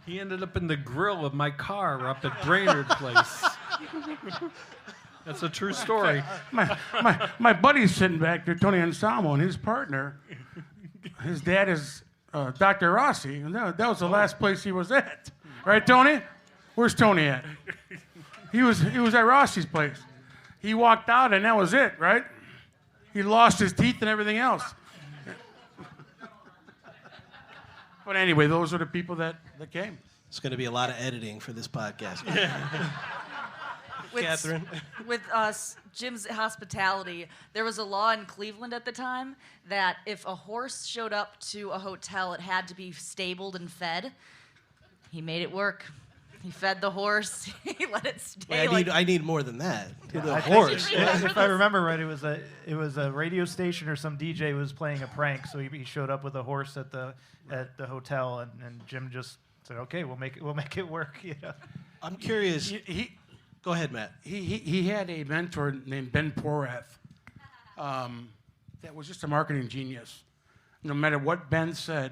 He ended up in the grill of my car up at Brainerd Place. That's a true story. My buddy's sitting back there, Tony Anselmo, and his partner, his dad is Dr. Rossi, and that was the last place he was at. Right, Tony? Where's Tony at? He was at Rossi's place. He walked out, and that was it, right? He lost his teeth and everything else. But anyway, those are the people that came. It's going to be a lot of editing for this podcast. Catherine. With Jim's hospitality, there was a law in Cleveland at the time that if a horse showed up to a hotel, it had to be stabled and fed. He made it work. He fed the horse. He let it stay. Wait, I need more than that. Yeah, The horse. If I remember right, it was a radio station or some DJ was playing a prank, so he showed up with a horse at the hotel, and Jim just said, "Okay, we'll make it work." You know. I'm curious. Go ahead, Matt. He had a mentor named Ben Porath that was just a marketing genius. No matter what Ben said,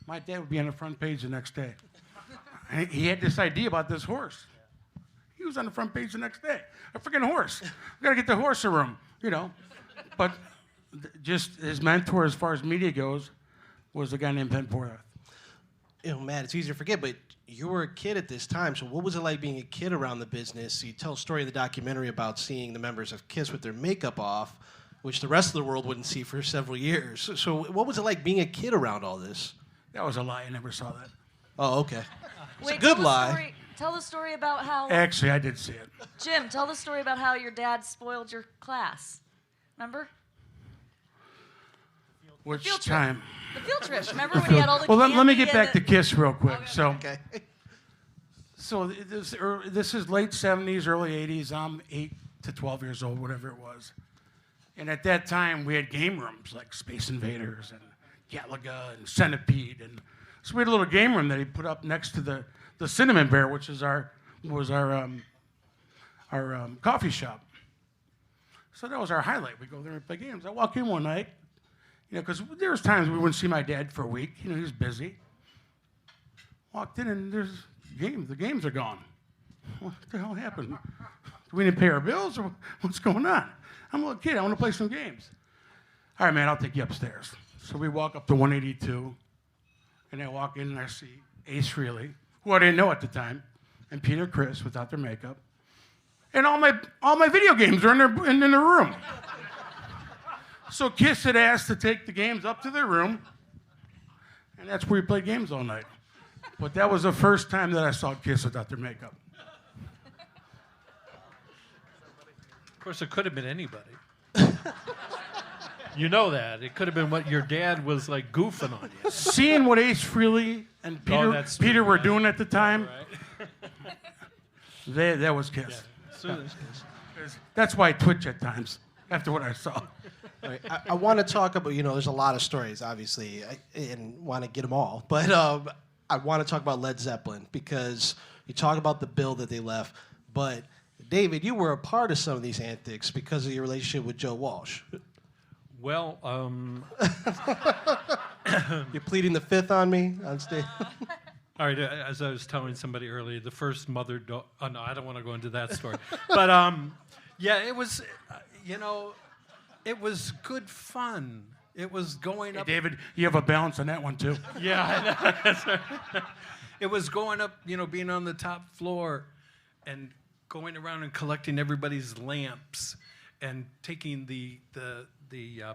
my dad would be on the front page the next day. And he had this idea about this horse. He was on the front page the next day. A freaking horse. We got to get the horse a room, you know. But just his mentor, as far as media goes, was a guy named Ben Porath. Matt, it's easy to forget, but you were a kid at this time, so what was it like being a kid around the business? You tell a story in the documentary about seeing the members of KISS with their makeup off, which the rest of the world wouldn't see for several years. So what was it like being a kid around all this? That was a lie. I never saw that. Oh, okay. It's Wait, a good lie. Tell the story about how... Actually, I did see it. Jim, tell the story about how your dad spoiled your class. Remember? Which Field trip. time? The field trips. Remember when he had all the Well, let me candy get back to and KISS real quick. Okay. So this is late 70s, early 80s. I'm 8 to 12 years old, whatever it was. And at that time, we had game rooms like Space Invaders and Galaga and Centipede. And so we had a little game room that he put up next to the Cinnamon Bear, which is our coffee shop. So that was our highlight. We go there and play games. I walk in one night, because there was times we wouldn't see my dad for a week. He was busy. Walked in and there's games. The games are gone. What the hell happened? Do we didn't pay our bills or what's going on? I'm a little kid. I want to play some games. All right, man, I'll take you upstairs. So we walk up to 182, and I walk in and I see Ace Frehley, who I didn't know at the time, and Peter Criss without their makeup, and all my video games are in their room. So KISS had asked to take the games up to their room, and that's where we played games all night. But that was the first time that I saw KISS without their makeup. Of course, it could have been anybody. You know that. It could have been what your dad was like goofing on you. Seeing what Ace Frehley and Peter were doing at the time, that was KISS. Yeah. That's why I twitch at times after what I saw. All right, I want to talk about, there's a lot of stories, obviously, and want to get them all. But I want to talk about Led Zeppelin because you talk about the bill that they left. But, David, you were a part of some of these antics because of your relationship with Joe Walsh. Well, You're pleading the fifth on me on stage? All right, as I was telling somebody earlier, the first mother... Oh, no, I don't want to go into that story. But, yeah, it was, it was good fun. It was going up... Hey, David, you have a balance on that one, too. Yeah, I know. That's right. It was going up, being on the top floor and going around and collecting everybody's lamps and taking the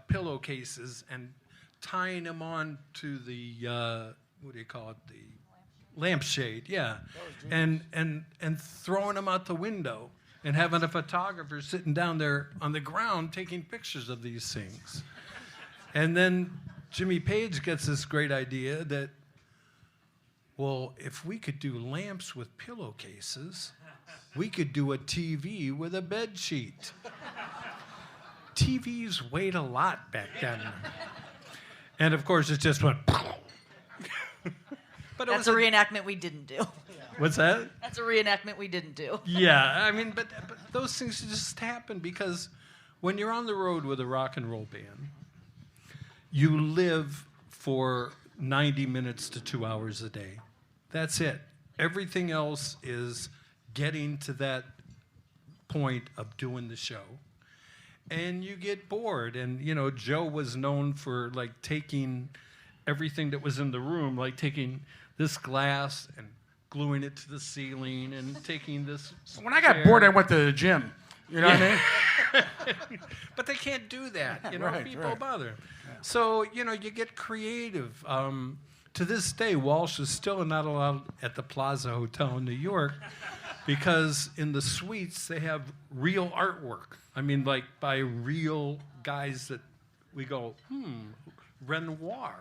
pillowcases and tying them on to the, what do you call it, the lampshade, yeah, and throwing them out the window and having a photographer sitting down there on the ground taking pictures of these things. And then Jimmy Page gets this great idea that, well, if we could do lamps with pillowcases, we could do a TV with a bed sheet. TVs weighed a lot back then. And of course, it just went... But That's a reenactment we didn't do. What's that? That's a reenactment we didn't do. Yeah, I mean, but those things just happen because when you're on the road with a rock and roll band, you live for 90 minutes to 2 hours a day. That's it. Everything else is getting to that point of doing the show. And you get bored. And, Joe was known for, like, taking everything that was in the room, like taking this glass and gluing it to the ceiling and taking this When I got bored, I went to the gym. You know what I mean? But they can't do that. Right, People right. bother. Yeah. So, you get creative. To this day, Walsh is still not allowed at the Plaza Hotel in New York because in the suites, they have real artwork. I mean, like by real guys that we go, Renoir.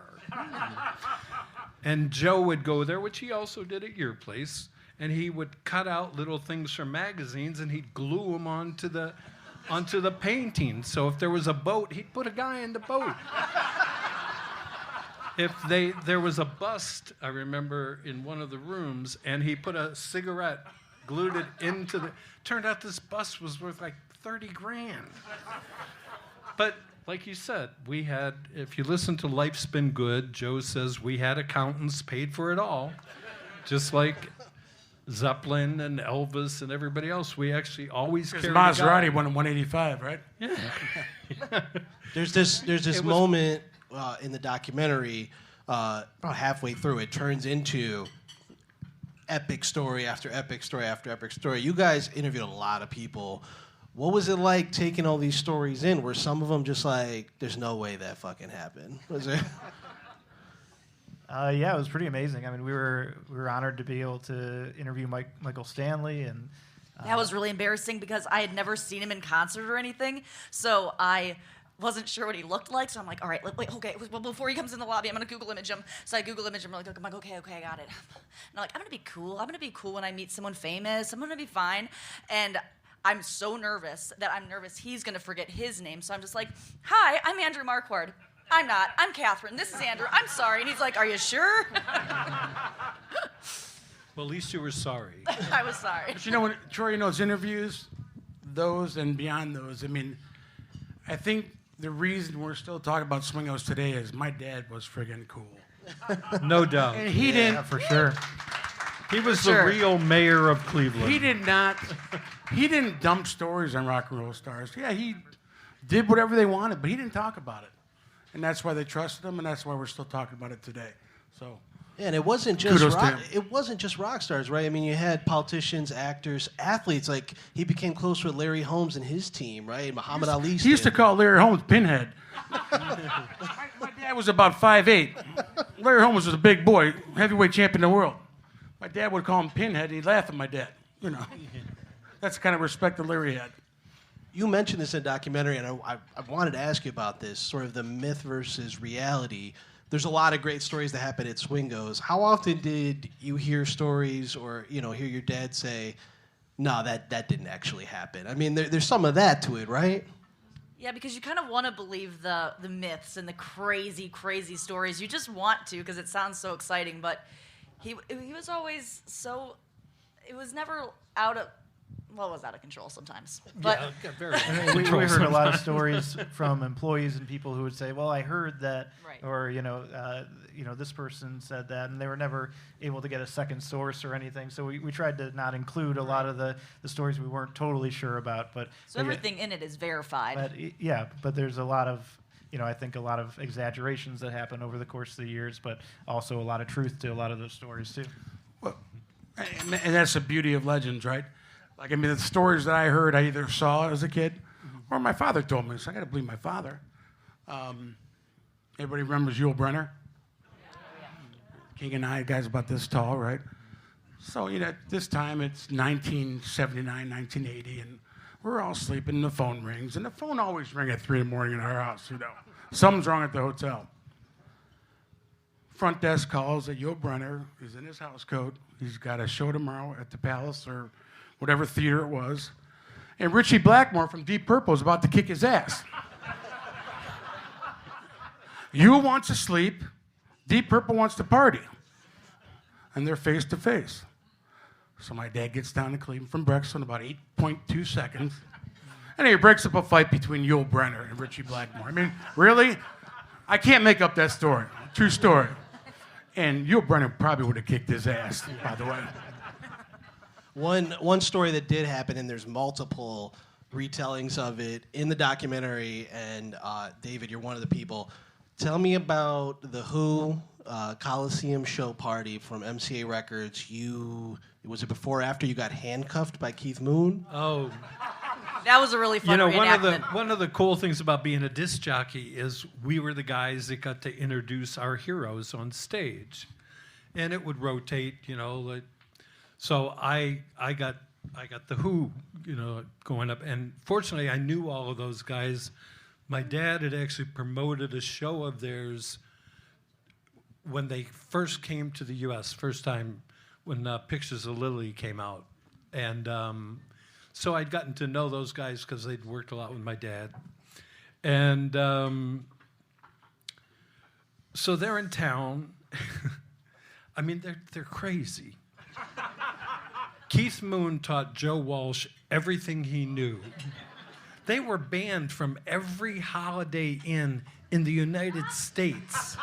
And Joe would go there, which he also did at your place, and he would cut out little things from magazines and he'd glue them onto the painting. So if there was a boat, he'd put a guy in the boat. If there was a bust, I remember in one of the rooms, and he put a cigarette, glued it into the... Turned out this bust was worth like 30 grand. But like you said, we had, if you listen to Life's Been Good, Joe says we had accountants paid for it all. Just like Zeppelin and Elvis and everybody else, we actually always carried Maserati won in 185, right? Yeah. There's this moment in the documentary, about halfway through, it turns into epic story after epic story after epic story. You guys interviewed a lot of people. What was it like taking all these stories in? Were some of them just like, there's no way that fucking happened? Was it? Yeah, it was pretty amazing. I mean, we were honored to be able to interview Michael Stanley, and that was really embarrassing because I had never seen him in concert or anything, so I wasn't sure what he looked like. So I'm like, all right, wait, okay. Well, before he comes in the lobby, I'm gonna Google image him. So I Google image him. I'm like, okay, I got it. And I'm like, I'm gonna be cool. I'm gonna be cool when I meet someone famous. I'm gonna be fine. And I'm so nervous that I'm nervous he's gonna forget his name. So I'm just like, hi, I'm Andrew Marquard. I'm not. I'm Catherine. This is Andrew. I'm sorry. And he's like, are you sure? Well, at least you were sorry. I was sorry. But when Troy, those interviews, those and beyond those, I mean, I think the reason we're still talking about Swingos today is my dad was friggin' cool. No doubt. And he didn't, for sure. He was the real mayor of Cleveland. He didn't dump stories on rock and roll stars. Yeah, he did whatever they wanted, but he didn't talk about it. And that's why they trusted him, and that's why we're still talking about it today. So, Yeah, and it wasn't just Kudos to rock, him. it wasn't just rock stars, right? I mean, you had politicians, actors, athletes. Like he became close with Larry Holmes and his team, right? Muhammad Ali. he used to call Larry Holmes Pinhead. my dad was about 5'8". Larry Holmes was a big boy, heavyweight champion of the world. My dad would call him Pinhead, and he'd laugh at my dad. That's the kind of respect that Larry had. You mentioned this in a documentary, and I wanted to ask you about this, sort of the myth versus reality. There's a lot of great stories that happen at Swingos. How often did you hear stories or, hear your dad say, no, that didn't actually happen? I mean, there's some of that to it, right? Yeah, because you kind of want to believe the myths and the crazy, crazy stories. You just want to because it sounds so exciting, but he was always so... It was never out of... well, it was out of control sometimes. But Yeah, it got very We heard a lot of stories from employees and people who would say, "Well, I heard that," Right. or this person said that, and they were never able to get a second source or anything. So we tried to not include a lot of the stories we weren't totally sure about. But so everything in it is verified. but there's a lot of I think a lot of exaggerations that happen over the course of the years, but also a lot of truth to a lot of those stories too. Well, and that's the beauty of legends, right? Like, I mean, the stories that I heard, I either saw as a kid or my father told me. So I got to believe my father. Everybody remembers Yul Brynner? King and I, guys about this tall, right? So, at this time, it's 1979, 1980, and we're all sleeping, and the phone rings. And the phone always rings at 3 in the morning in our house, Something's wrong at the hotel. Front desk calls that Yul Brynner is in his house coat. He's got a show tomorrow at the Palace or whatever theater it was. And Richie Blackmore from Deep Purple is about to kick his ass. Yul wants to sleep. Deep Purple wants to party. And they're face to face. So my dad gets down to Cleveland from Brexton in about 8.2 seconds. And he breaks up a fight between Yul Brynner and Richie Blackmore. I mean, really? I can't make up that story. True story. And Yul Brynner probably would have kicked his ass, by the way. One story that did happen, and there's multiple retellings of it in the documentary, and David, you're one of the people. Tell me about the Who Coliseum show party from MCA Records. Was it before or after you got handcuffed by Keith Moon? Oh, that was a really fun reenactment. one of the cool things about being a disc jockey is we were the guys that got to introduce our heroes on stage, and it would rotate, So I got the Who, going up, and fortunately I knew all of those guys. My dad had actually promoted a show of theirs when they first came to the U.S. First time when Pictures of Lily came out, and so I'd gotten to know those guys because they'd worked a lot with my dad, and so they're in town. I mean, they're crazy. Keith Moon taught Joe Walsh everything he knew. They were banned from every Holiday Inn in the United States,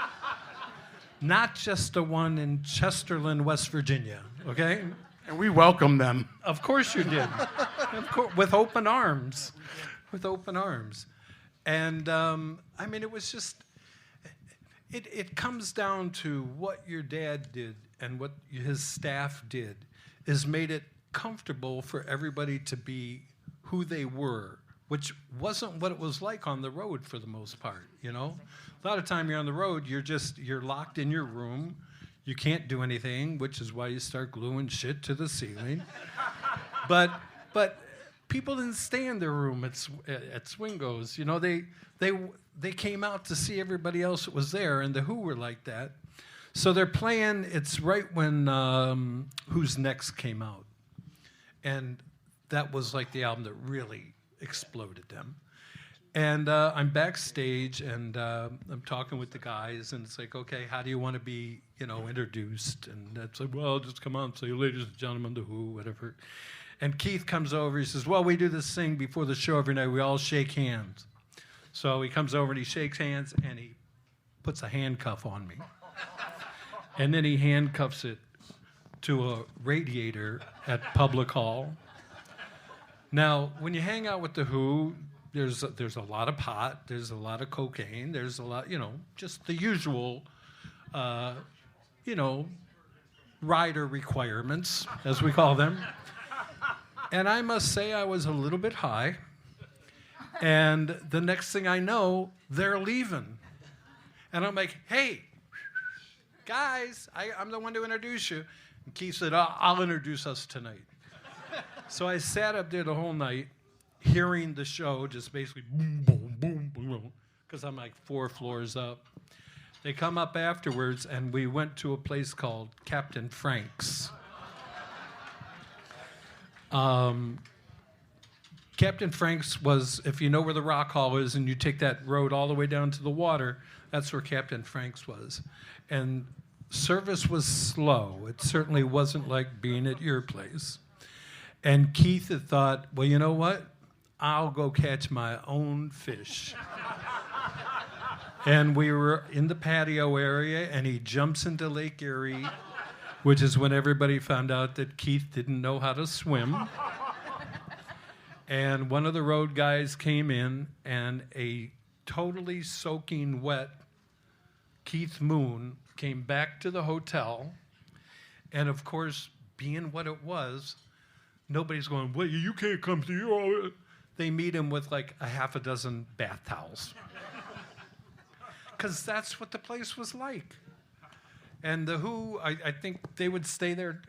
not just the one in Chesterland, West Virginia, okay? And we welcome them. Of course you did. Of course, with open arms. With open arms. And, I mean, it was just, it comes down to what your dad did and what his staff did is made it comfortable for everybody to be who they were, which wasn't what it was like on the road for the most part, A lot of time you're on the road, you're locked in your room. You can't do anything, which is why you start gluing shit to the ceiling. But people didn't stay in their room at Swingos. They came out to see everybody else that was there, and the Who were like that. So they're playing, it's right when Who's Next came out. And that was like the album that really exploded them. And I'm backstage, and I'm talking with the guys, and it's like, okay, how do you want to be, introduced? And it's like, well, just come on, say, ladies and gentlemen, the Who, whatever. And Keith comes over, he says, well, we do this thing before the show every night, we all shake hands. So he comes over and he shakes hands, and he puts a handcuff on me. And then he handcuffs it to a radiator at Public Hall. Now, when you hang out with the Who, there's a lot of pot, there's a lot of cocaine, there's a lot, just the usual, rider requirements, as we call them. And I must say I was a little bit high. And the next thing I know, they're leaving. And I'm like, hey, guys, I'm the one to introduce you. And Keith said, I'll introduce us tonight. So I sat up there the whole night, hearing the show, just basically boom, boom, boom, boom, because I'm like 4 floors up. They come up afterwards, and we went to a place called Captain Frank's. Captain Frank's was, if you know where the Rock Hall is and you take that road all the way down to the water, that's where Captain Frank's was. And service was slow. It certainly wasn't like being at your place. And Keith had thought, well, you know what? I'll go catch my own fish. And we were in the patio area, and he jumps into Lake Erie, which is when everybody found out that Keith didn't know how to swim. And one of the road guys came in, and a totally soaking wet Keith Moon came back to the hotel. And of course, being what it was, nobody's going, well, you can't come to your... They meet him with like a half a dozen bath towels. Because that's what the place was like. And the Who, I think they would stay there.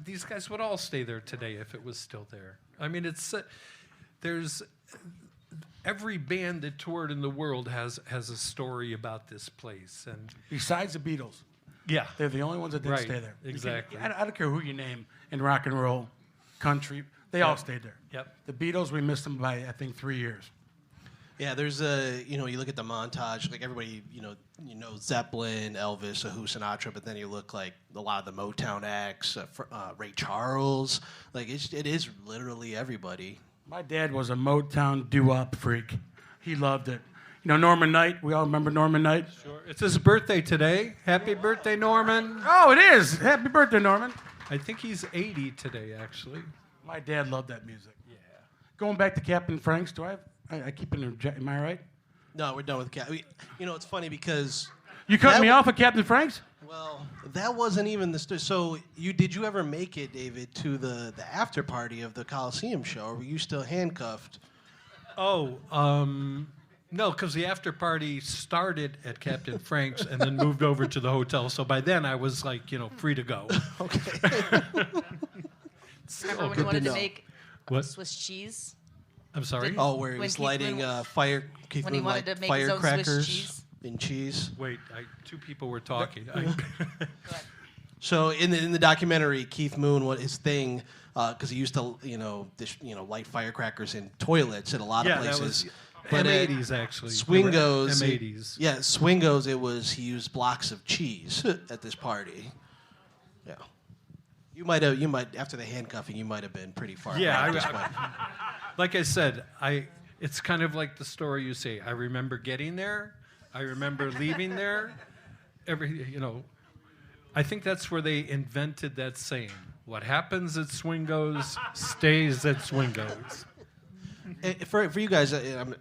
These guys would all stay there today if it was still there. I mean, there's every band that toured in the world has a story about this place. And Besides the Beatles. yeah, They're the only ones that didn't right, stay there. exactly. I don't care who you name in rock and roll, country. They all stayed there. Yep. The Beatles, we missed them by, I think, 3 years. Yeah, there's a, you look at the montage, like everybody, Zeppelin, Elvis, Who, Sinatra, but then you look like a lot of the Motown acts, Ray Charles, like it is literally everybody. My dad was a Motown doo-wop freak. He loved it. Norman Knight, we all remember Norman Knight? Sure. It's his birthday today. Happy birthday, Norman. Oh, it is. Happy birthday, Norman. I think he's 80 today, actually. My dad loved that music. Yeah. Going back to Captain Frank's, I keep interjecting, am I right? No, we're done with it's funny because... You cut me off at Captain Frank's? Well, that wasn't even the story. So did you ever make it, David, to the after party of the Coliseum show, or were you still handcuffed? Oh, no, because the after party started at Captain Frank's and then moved over to the hotel. So by then I was like, free to go. Okay. Remember when you wanted to know. make What? Swiss cheese? I'm sorry? Didn't- Oh, where he When was Keith lighting Moon- Keith when he Moon wanted light to make his own Swiss firecrackers cheese. in cheese. Wait, two people were talking. Go ahead. So in the documentary, Keith Moon, what his thing, because he used to light firecrackers in toilets at a lot of Yeah, that places. was But M80s, actually. Swingos, M80s. Yeah, Swingos. It was he used blocks of cheese at this party. Yeah, you might after the handcuffing, you might have been pretty far. Yeah, right at this point. Like I said, it's kind of like the story you say. I remember getting there. I remember leaving there. I think that's where they invented that saying. What happens at Swingos stays at Swingos. For you guys, I'm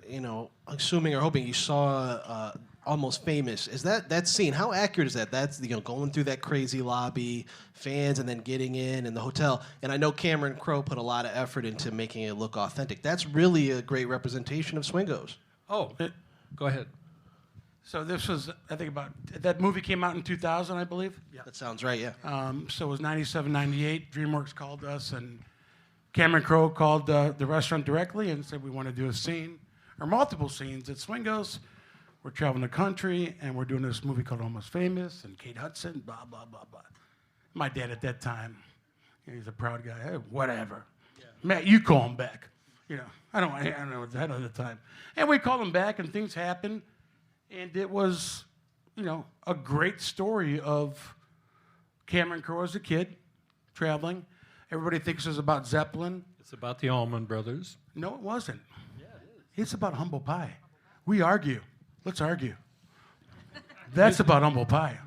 assuming or hoping you saw Almost Famous. Is that scene? How accurate is that? That's going through that crazy lobby, fans, and then getting in the hotel. And I know Cameron Crowe put a lot of effort into making it look authentic. That's really a great representation of Swingos. Oh, go ahead. So this was, I think that movie came out in 2000, I believe. Yeah, that sounds right. Yeah. So it was 97, 98. DreamWorks called us, and Cameron Crowe called the restaurant directly and said, we want to do a scene, or multiple scenes at Swingos. We're traveling the country, and we're doing this movie called Almost Famous, and Kate Hudson, blah, blah, blah, blah. My dad at that time, he's a proud guy. Hey, whatever. Yeah. Matt, you call him back. I don't know at the time. And we called him back, and things happened. And it was, a great story of Cameron Crowe as a kid, traveling. Everybody thinks it's about Zeppelin. It's about the Allman Brothers. No, it wasn't. Yeah, it is. It's about humble pie. We argue. Let's argue. That's about humble pie.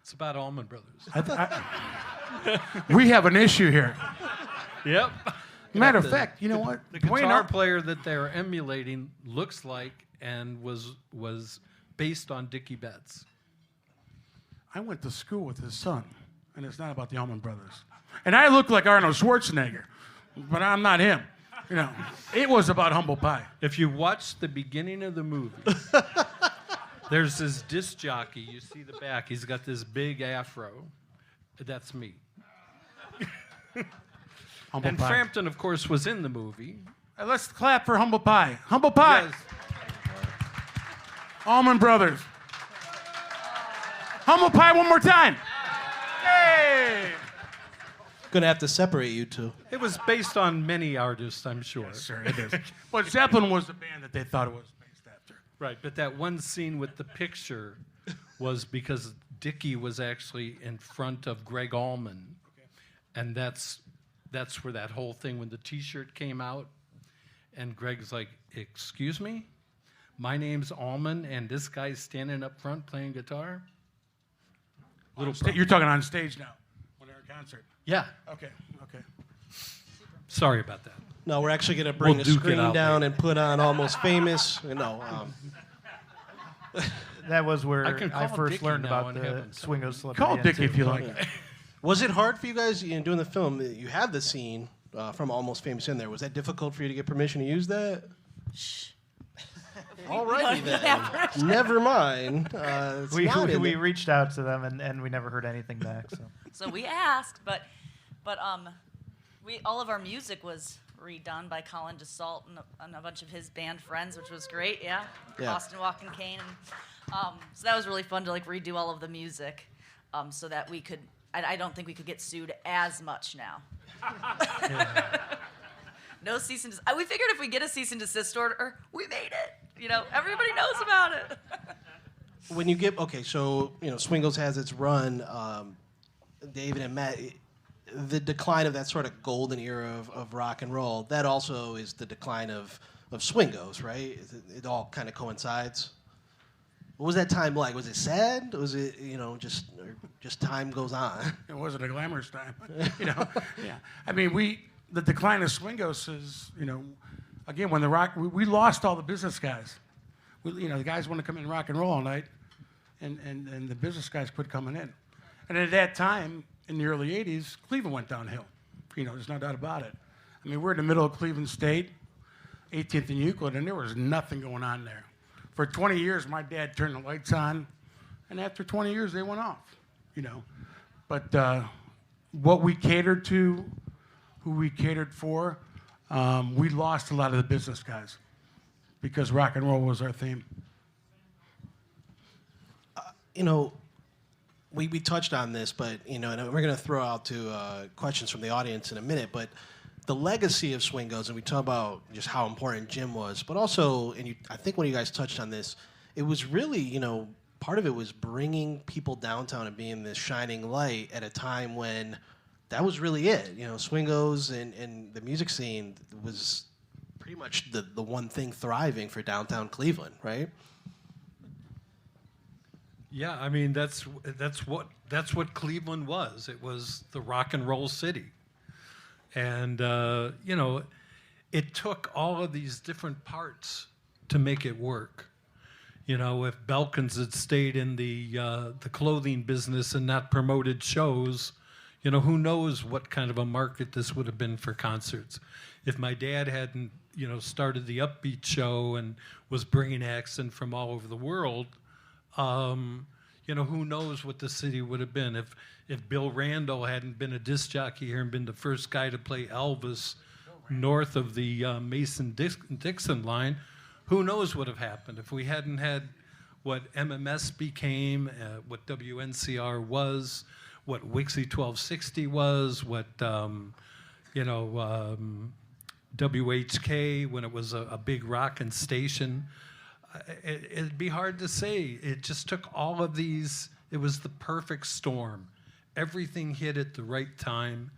It's about Allman Brothers. We have an issue here. Yep. Matter of fact, you know what? The guitar player that they're emulating looks like and was based on Dickie Betts. I went to school with his son, and it's not about the Allman Brothers. And I look like Arnold Schwarzenegger, but I'm not him. It was about humble pie. If you watch the beginning of the movie, there's this disc jockey. You see the back. He's got this big afro. That's me. Humble And pie. Frampton, of course, was in the movie. Let's clap for humble pie. Humble pie. Yes. Allman Brothers. Humble pie one more time. Hey! Gonna have to separate you two. It was based on many artists, I'm sure. Sure, it is. But Zeppelin was the band that they thought it was based after. Right, but that one scene with the picture was because Dickie was actually in front of Greg Allman, and that's that's where that whole thing when the T-shirt came out, and Greg's like, "Excuse me, my name's Allman, and this guy's standing up front playing guitar." You're talking on stage now, when they're at concert. Yeah. Okay. Sorry about that. No, we're actually going to bring We'll the duke it screen out down later. and put on Almost Famous. That was where I can I call first Dickie learned now about and the have him Swingos celebrity. Call Inn, Dickie too. if you like. Was it hard for you guys doing the film? You have the scene from Almost Famous in there. Was that difficult for you to get permission to use that? Shh. Alrighty then. Never mind. It's We not in we there. reached out to them and we never heard anything back. So So we asked, but we all of our music was redone by Colin DeSalt and a bunch of his band friends, which was great. Yeah. Austin Walken Kane, and so that was really fun to like redo all of the music, so that we could. I don't think we could get sued as much now. No cease and desist. We figured if we get a cease and desist order, we made it. You know, everybody knows about it. When you get so Swingos has its run. David and Matt, the decline of that sort of golden era of rock and roll. That also is the decline of Swingos, right? It all kind of coincides. What was that time like? Was it sad? Was it just time goes on? It wasn't a glamorous time, Yeah. I mean, the decline of Swingos is, again, when we lost all the business guys. The guys want to come in and rock and roll all night, and the business guys quit coming in. And at that time, in the early 80s, Cleveland went downhill. There's no doubt about it. I mean, we're in the middle of Cleveland State, 18th and Euclid, and there was nothing going on there. For 20 years, my dad turned the lights on, and after 20 years, they went off, But what we catered to, who we catered for, we lost a lot of the business guys because rock and roll was our theme. We touched on this, but and we're going to throw out to questions from the audience in a minute. But the legacy of Swingos, and we talk about just how important Jim was, but also, I think when you guys touched on this, it was really part of it was bringing people downtown and being this shining light at a time when that was really it. Swingos and the music scene was pretty much the one thing thriving for downtown Cleveland, right? Yeah, I mean that's what Cleveland was. It was the rock and roll city, and it took all of these different parts to make it work. If Belkins had stayed in the clothing business and not promoted shows, who knows what kind of a market this would have been for concerts. If my dad hadn't started the Upbeat show and was bringing acts in from all over the world. Who knows what the city would have been if Bill Randall hadn't been a disc jockey here and been the first guy to play Elvis north of the Mason-Dixon line. Who knows what would have happened if we hadn't had what MMS became, what WNCR was, what Wixie 1260 was, what WHK when it was a big rockin' station. It'd be hard to say. It just took all of these. It was the perfect storm. Everything hit at the right time.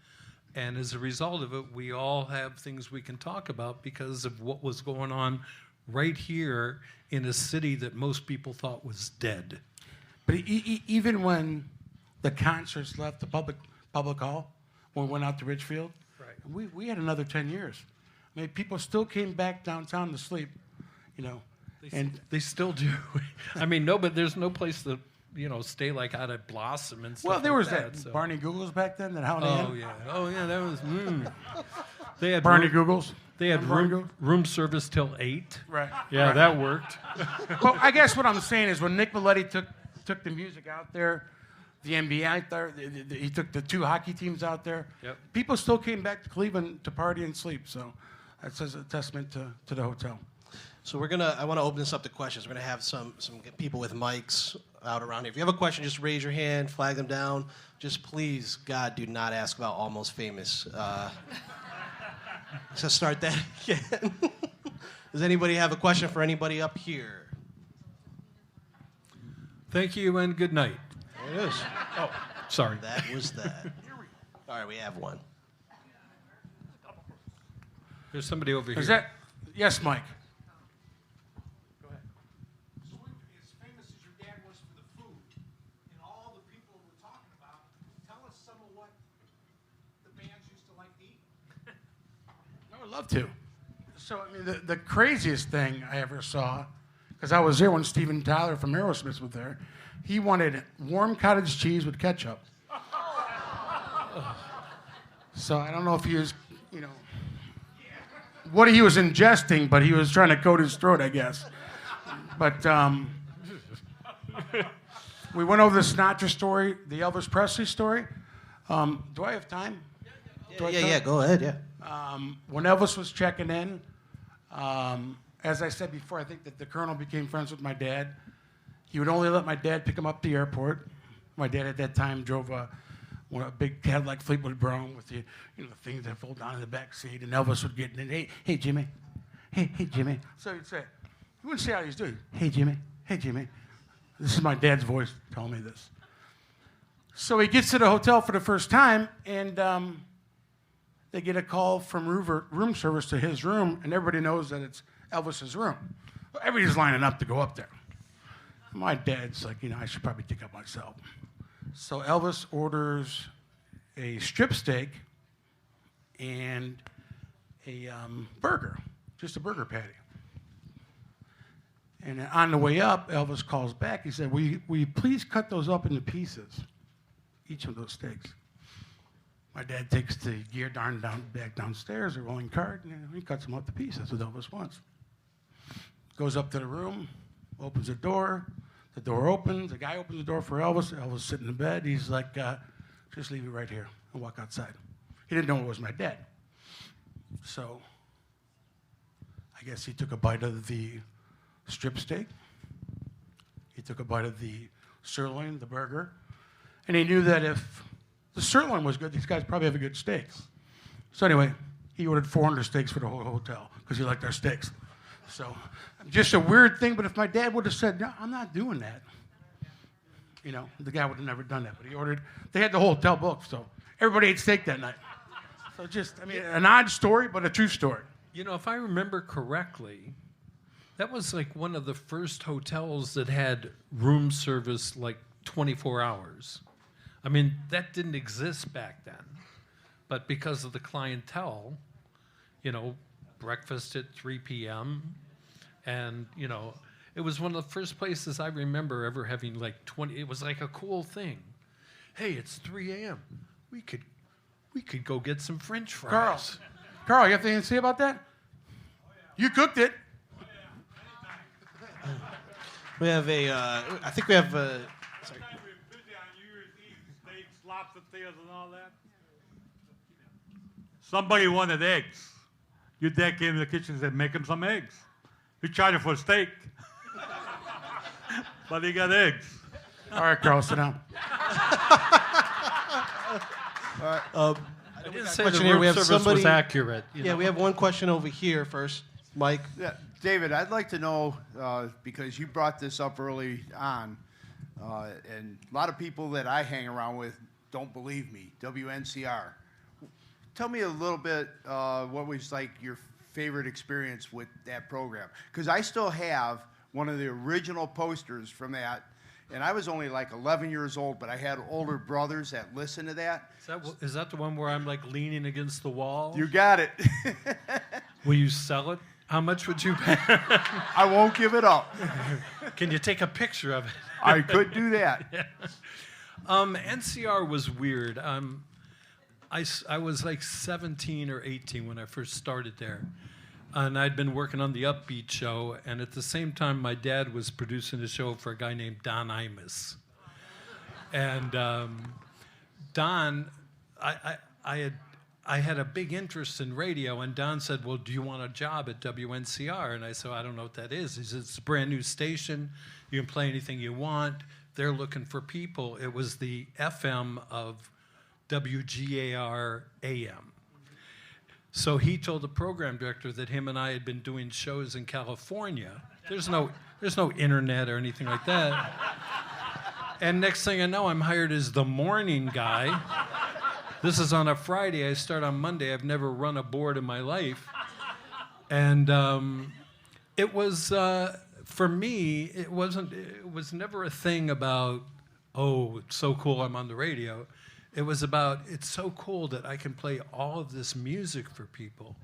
And as a result of it, we all have things we can talk about because of what was going on right here in a city that most people thought was dead. But even when the concerts left the public hall, when we went out to Ridgefield, right. we had another 10 years. I mean, people still came back downtown to sleep, And they still do. I mean, no, but there's no place to, stay like out at Blossom and stuff. Well, there like was that so. Barney Googles back then. That Holiday Inn. Oh yeah, that was. They had Barney Googles. They had room service till 8. Right. Yeah, right. that worked. Well, I guess what I'm saying is when Nick Maletti took the music out there, the NBA out there, he took the 2 hockey teams out there. Yep. People still came back to Cleveland to party and sleep. So that's a testament to the hotel. So I want to open this up to questions. We're going to have some people with mics out around here. If you have a question, just raise your hand, flag them down. Just please, God, do not ask about Almost Famous. So start that again. Does anybody have a question for anybody up here? Thank you and good night. There it is. Oh, sorry. That was that. All right, we have one. There's somebody over here. Is that? Yes, Mike. So as famous as your dad was for the food and all the people we're talking about, tell us some of what the bands used to like to eat. I would love to. So, I mean, the craziest thing I ever saw, because I was there when Steven Tyler from Aerosmith was there, he wanted warm cottage cheese with ketchup. So I don't know if he was, what he was ingesting, but he was trying to coat his throat, I guess. But we went over the Sinatra story, the Elvis Presley story. Do I have time? Yeah, go ahead, yeah. When Elvis was checking in, as I said before, I think that the Colonel became friends with my dad. He would only let my dad pick him up at the airport. My dad at that time drove a big Cadillac Fleetwood Brown with the things that fold down in the back seat, and Elvis would get in. Hey Jimmy, hey Jimmy. So he'd say, he wouldn't say how he's doing. Hey Jimmy. This is my dad's voice telling me this. So he gets to the hotel for the first time, and they get a call from room service to his room, and everybody knows that it's Elvis's room. Everybody's lining up to go up there. My dad's like, I should probably take up myself. So Elvis orders a strip steak and a burger, just a burger patty. And on the way up, Elvis calls back. He said, will you please cut those up into pieces, each of those steaks? My dad takes the gear back downstairs, a rolling cart, and he cuts them up to pieces as Elvis wants. Goes up to the room, opens the door. The door opens. The guy opens the door for Elvis. Elvis sitting in bed. He's like, just leave it right here and walk outside. He didn't know it was my dad. So I guess he took a bite of the strip steak. He took a bite of the sirloin, the burger. And he knew that if the sirloin was good, these guys probably have a good steak. So anyway, he ordered 400 steaks for the whole hotel because he liked our steaks. So just a weird thing, but if my dad would have said, no, I'm not doing that, the guy would have never done that. But they had the whole hotel booked, so everybody ate steak that night. So an odd story, but a true story. If I remember correctly, that was like one of the first hotels that had room service like 24 hours. I mean, that didn't exist back then. But because of the clientele, breakfast at 3 p.m. And, it was one of the first places I remember ever having like 20, it was like a cool thing. Hey, it's 3 a.m. We could go get some French fries. Carl, you have anything to say about that? You cooked it. We have I think we have sorry. Busy on New Year's Eve, steaks, lobster tails, and all that. Somebody wanted eggs. Your dad came to the kitchen and said, make him some eggs. He charged for a steak. But he got eggs. All right, Carl, sit down. I didn't say the question here. room We have service somebody- was accurate. Yeah, we have one question over here first. Mike. Yeah, David, I'd like to know, because you brought this up early on, and a lot of people that I hang around with don't believe me, WNCR. Tell me a little bit what was like your favorite experience with that program. Because I still have one of the original posters from that, and I was only like 11 years old, but I had older brothers that listened to that. Is that the one where I'm like leaning against the wall? You got it. Will you sell it? How much would you pay? I won't give it up. Can you take a picture of it? I could do that. Yeah. NCR was weird. I was like 17 or 18 when I first started there. And I'd been working on the Upbeat show, and at the same time, my dad was producing a show for a guy named Don Imus. And Don, I had a big interest in radio, and Don said, well, do you want a job at WNCR? And I said, I don't know what that is. He said, it's a brand new station. You can play anything you want. They're looking for people. It was the FM of WGAR AM. So he told the program director that him and I had been doing shows in California. There's no internet or anything like that. And next thing I know, I'm hired as the morning guy. This is on a Friday. I start on Monday. I've never run a board in my life. And it was, for me, it was never a thing about, oh, it's so cool I'm on the radio. It was about, it's so cool that I can play all of this music for people.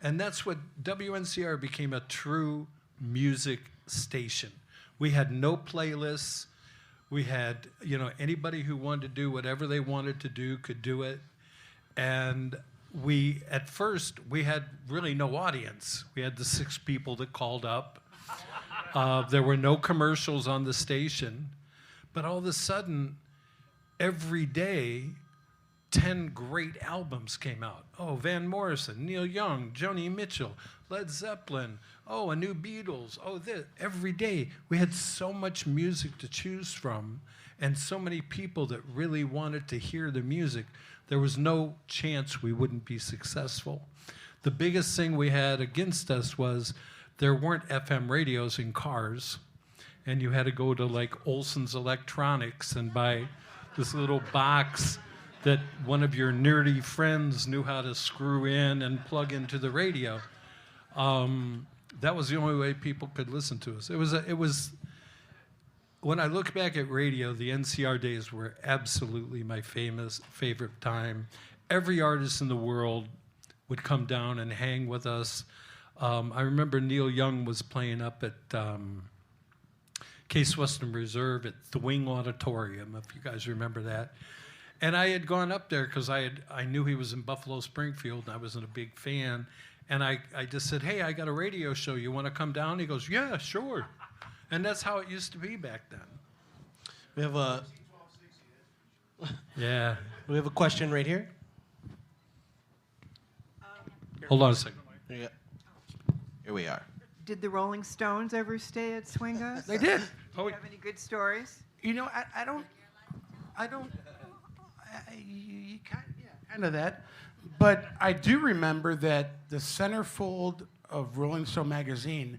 And that's what WNCR became, a true music station. We had no playlists. We had, anybody who wanted to do whatever they wanted to do could do it. And at first, we had really no audience. We had the 6 people that called up. There were no commercials on the station. But all of a sudden, every day, 10 great albums came out. Oh, Van Morrison, Neil Young, Joni Mitchell, Led Zeppelin, a new Beatles, this. Every day, we had so much music to choose from and so many people that really wanted to hear the music. There was no chance we wouldn't be successful. The biggest thing we had against us was there weren't FM radios in cars, and you had to go to like Olson's Electronics and buy this little box that one of your nerdy friends knew how to screw in and plug into the radio. That was the only way people could listen to us. It was. When I look back at radio, the NCR days were absolutely my favorite time. Every artist in the world would come down and hang with us. I remember Neil Young was playing up at Case Western Reserve at the Wing Auditorium, if you guys remember that. And I had gone up there because I knew he was in Buffalo Springfield, and I wasn't a big fan. And I just said, hey, I got a radio show. You want to come down? He goes, yeah, sure. And that's how it used to be back then. We have a Yeah. we have a question right here. Hold on a second. Here, you go. Here we are. Did the Rolling Stones ever stay at Swingos? They did. Do you have any good stories? You kind of that. But I do remember that the centerfold of Rolling Stone magazine,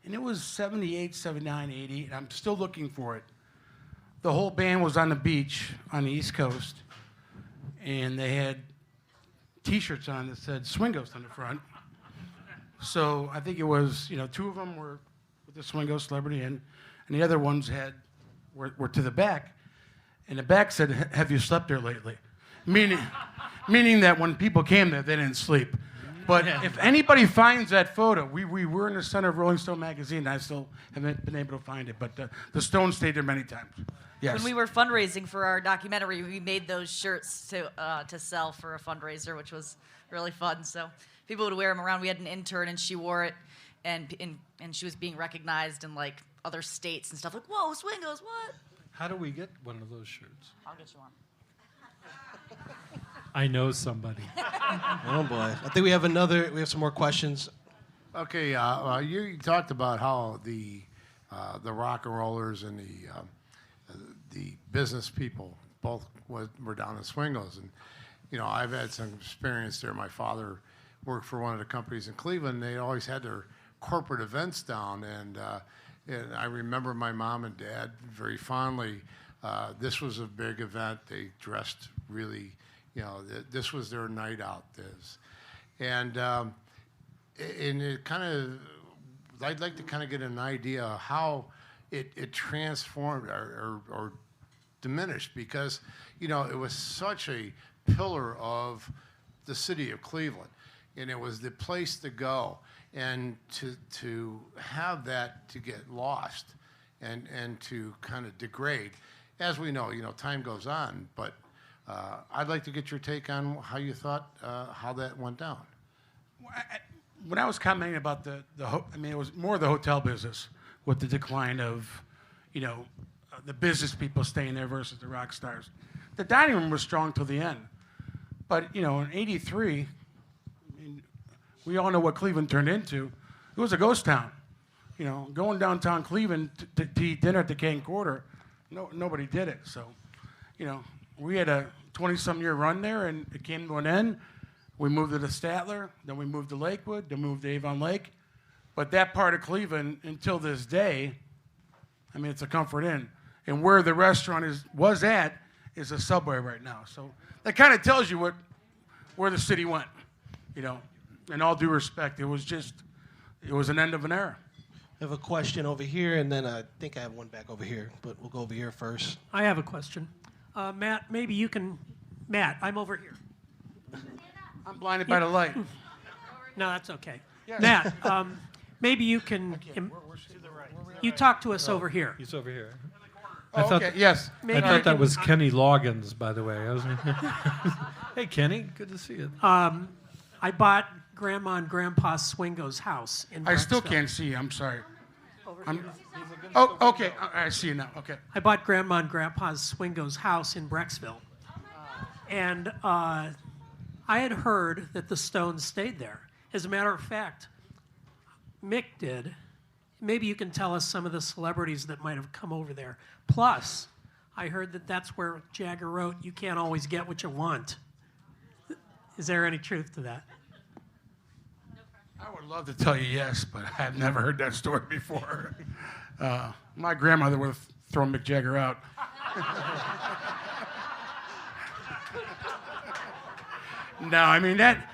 and it was 78, 79, 80, and I'm still looking for it. The whole band was on the beach on the East Coast, and they had T-shirts on that said Swingos on the front. So I think it was, 2 of them were with the Swingos celebrity, and the other ones were to the back. And the back said, have you slept there lately? Meaning that when people came there, they didn't sleep. But if anybody finds that photo, we were in the center of Rolling Stone magazine, and I still haven't been able to find it. But the Stones stayed there many times. Yes. When we were fundraising for our documentary, we made those shirts to sell for a fundraiser, which was really fun. So people would wear them around. We had an intern, and she wore it, and she was being recognized in like other states and stuff. Like, whoa, Swingos, what? How do we get one of those shirts? I'll get you one. I know somebody. Oh boy! I think we have some more questions. Okay, you talked about how the rock and rollers and the business people both were down in Swingos, and I've had some experience there. My father worked for one of the companies in Cleveland. They always had their corporate events down, and I remember my mom and dad very fondly. This was a big event. They dressed really. This was their night out. And it kind of, I'd like to kind of get an idea of how it transformed or diminished, because, it was such a pillar of the city of Cleveland, and it was the place to go. And to have that to get lost and to kind of degrade, as we know, time goes on, but I'd like to get your take on how you thought how that went down. When I was commenting about it was more the hotel business with the decline of, the business people staying there versus the rock stars. The dining room was strong till the end. But, in '83, we all know what Cleveland turned into. It was a ghost town. Going downtown Cleveland to eat dinner at the Cane Quarter, nobody did it. So, we had a 20-some-year run there, and it came to an end. We moved to the Statler, then we moved to Lakewood, then moved to Avon Lake. But that part of Cleveland, until this day, it's a Comfort Inn. And where the restaurant was at is a Subway right now. So that kind of tells you where the city went. In all due respect, it was just it was an end of an era. I have a question over here, and then I think I have one back over here, but we'll go over here first. I have a question. Matt, maybe you can... Matt, I'm over here. I'm blinded by the light. No, that's okay. Matt, maybe you can... You talk to us over here. He's over here. Oh, okay. Yes. I thought that was Kenny Loggins, by the way. Hey, Kenny, good to see you. I bought Grandma and Grandpa's Swingos house in I still Brecksville. can't see you. I'm sorry. Oh, okay. I see you now. Okay. I bought Grandma and Grandpa's Swingos house in Brecksville. And I had heard that the Stones stayed there. As a matter of fact, Mick did. Maybe you can tell us some of the celebrities that might have come over there. Plus, I heard that that's where Jagger wrote, "You can't always get what you want." Is there any truth to that? I would love to tell you yes, but I've never heard that story before. My grandmother would have thrown Mick Jagger out. No, I mean that.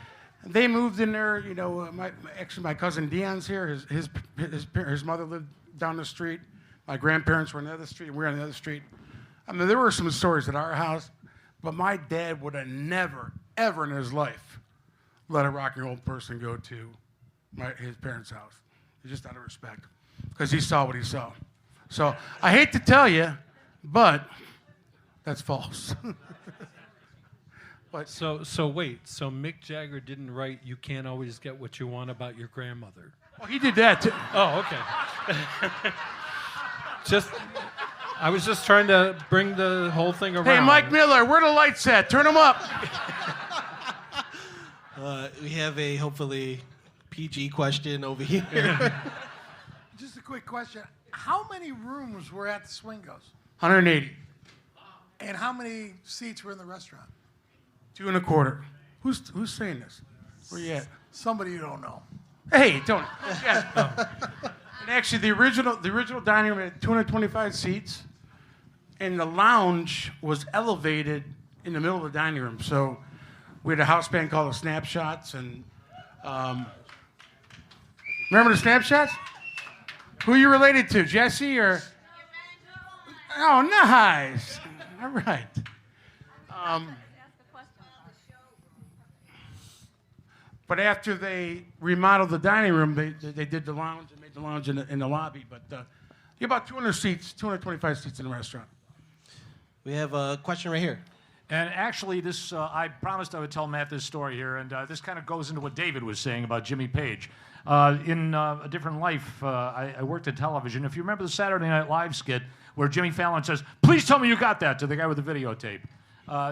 They moved in there. You know, my cousin Dion's here. His mother lived down the street. My grandparents were on the other street. We were on the other street. I mean, there were some stories at our house, but my dad would have never, ever in his life let a rock and roll person go to his parents' house. Just out of respect, because he saw what he saw. So I hate to tell you, but that's false. But So wait. So Mick Jagger didn't write "You Can't Always Get What You Want" about your grandmother? well, he did that too. Oh, okay. I was just trying to bring the whole thing around. Hey, Mike Miller, where the lights at? Turn them up. We have a hopefully PG question over here. Just a quick question. How many rooms were at the Swingos? 180. And how many seats were in the restaurant? 2.25. Who's saying this? Where you at? Somebody you don't know. Hey, don't. Yeah. And actually, the original dining room had 225 seats, and the lounge was elevated in the middle of the dining room. So we had a house band called the Snapshots, and remember the Snapshots? Who are you related to, Jesse or? Oh, nice. All right. But after they remodeled the dining room, they did the lounge and made the lounge in the lobby. But you have about 200 seats, 225 seats in the restaurant. We have a question right here. And actually, this I promised I would tell Matt this story here, and this kind of goes into what David was saying about Jimmy Page. In a different life, I worked in television. If you remember the Saturday Night Live skit where Jimmy Fallon says, "Please tell me you got that," to the guy with the videotape.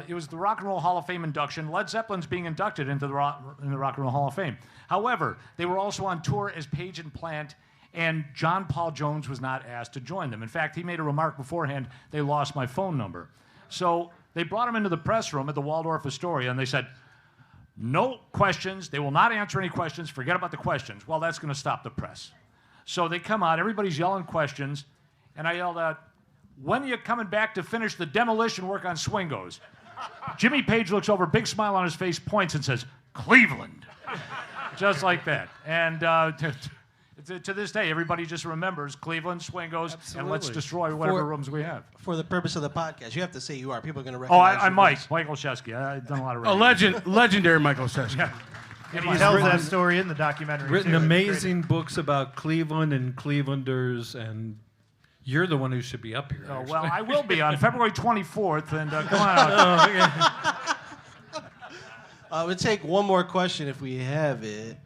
It was the Rock and Roll Hall of Fame induction. Led Zeppelin's being inducted into the Rock and Roll Hall of Fame. However, they were also on tour as Page and Plant, and John Paul Jones was not asked to join them. In fact, he made a remark beforehand, "They lost my phone number." So they brought him into the press room at the Waldorf Astoria, and they said, "No questions. They will not answer any questions. Forget about the questions." Well, that's going to stop the press. So they come out. Everybody's yelling questions. And I yelled out, "When are you coming back to finish the demolition work on Swingos?" Jimmy Page looks over, big smile on his face, points and says, "Cleveland." Just like that. And to this day, everybody just remembers Cleveland, Swingos, and let's destroy whatever rooms we have. For the purpose of the podcast, you have to say you are. People are going to Oh, recognize I'm your Mike. voice. Michael Shesky. I've done a lot of A radio. legendary Michael Sessions. Yeah. And he tells that story in the documentary. Written too. amazing books about Cleveland and Clevelanders, and you're the one who should be up here. Oh, actually. well, I will be on February 24th, and come on out. We'll take one more question if we have it.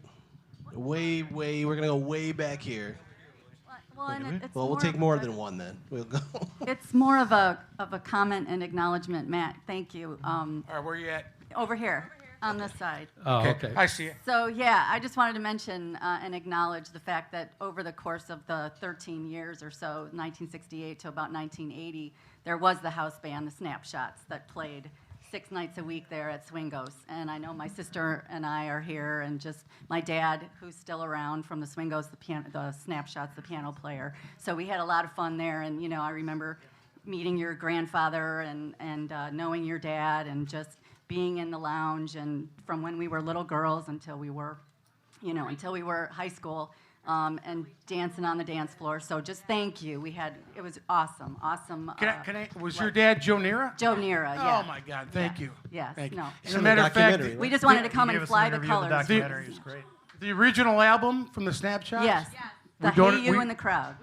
We're going to go way back here. Well, and it's Well, we'll take more than one then. We'll go. It's more of a comment and acknowledgement, Matt. Thank you. All right, where you at? Over here, on this side. Oh, okay. I see it. So yeah, I just wanted to mention and acknowledge the fact that over the course of the 13 years or so, 1968 to about 1980, there was the house band, the Snapshots, that played 6 nights a week there at Swingos. And I know my sister and I are here, and just my dad, who's still around from the Swingos, the Snapshots, the piano player. So we had a lot of fun there, and you know, I remember meeting your grandfather and knowing your dad, and just being in the lounge, and from when we were little girls until we were high school. and dancing on the dance floor. So just thank you. It was awesome. Was your dad Joe Nera? Joe Nera, yeah. Oh my God, thank you. Yes, Thank you. no. As a matter of fact, We just wanted to come He and gave us fly an the interview in colors. documentary. It's great. the original album from the Snapshots? Yes, the don't- Hey You we- in the crowd.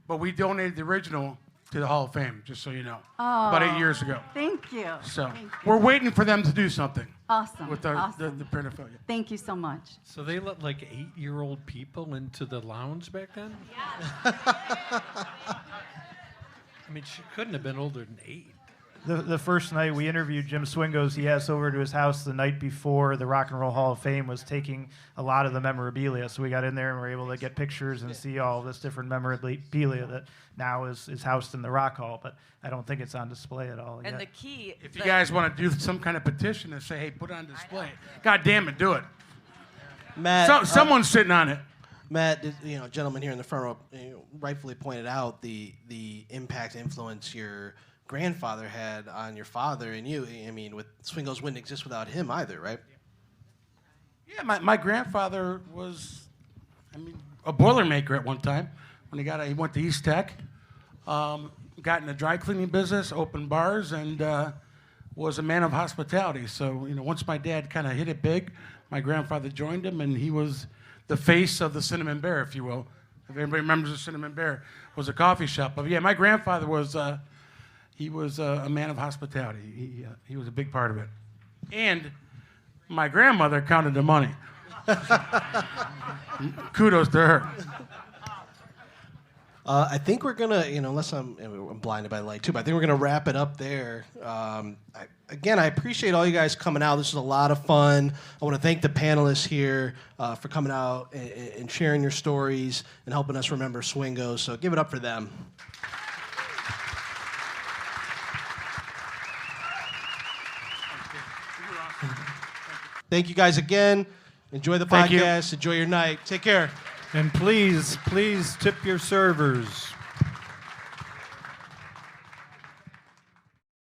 But we donated the original to the Hall of Fame, just so you know, about 8 years ago. Thank you. So Thank you. we're waiting for them to do something Awesome. with awesome. the paraphernalia. Thank you so much. So they let like 8-year-old people into the lounge back then? I mean, she couldn't have been older than 8. The first night we interviewed Jim Swingos, he asked over to his house the night before the Rock and Roll Hall of Fame was taking a lot of the memorabilia. So we got in there and were able to get pictures and see all this different memorabilia that now is housed in the Rock Hall. But I don't think it's on display at all And yet. the key. If you guys want to do some kind of petition and say, hey, put it on display, God damn it, do it. Matt, Someone's sitting on it. Matt, gentleman here in the front row, rightfully pointed out the impact, influence your grandfather had on your father and you. I mean, with Swingos wouldn't exist without him either, right? Yeah, my grandfather was, a Boilermaker at one time. When he went to East Tech, got in the dry cleaning business, opened bars, and was a man of hospitality. So, once my dad kind of hit it big, my grandfather joined him, and he was the face of the Cinnamon Bear, if you will. If anybody remembers the Cinnamon Bear, was a coffee shop. But yeah, my grandfather was he was a man of hospitality. He was a big part of it. And my grandmother counted the money. Kudos to her. I think we're gonna, unless I'm blinded by light too, but I think we're gonna wrap it up there. I appreciate all you guys coming out. This was a lot of fun. I want to thank the panelists here for coming out and sharing your stories and helping us remember Swingos. So give it up for them. Thank you guys again. Enjoy the podcast. Enjoy your night. Take care. And please tip your servers.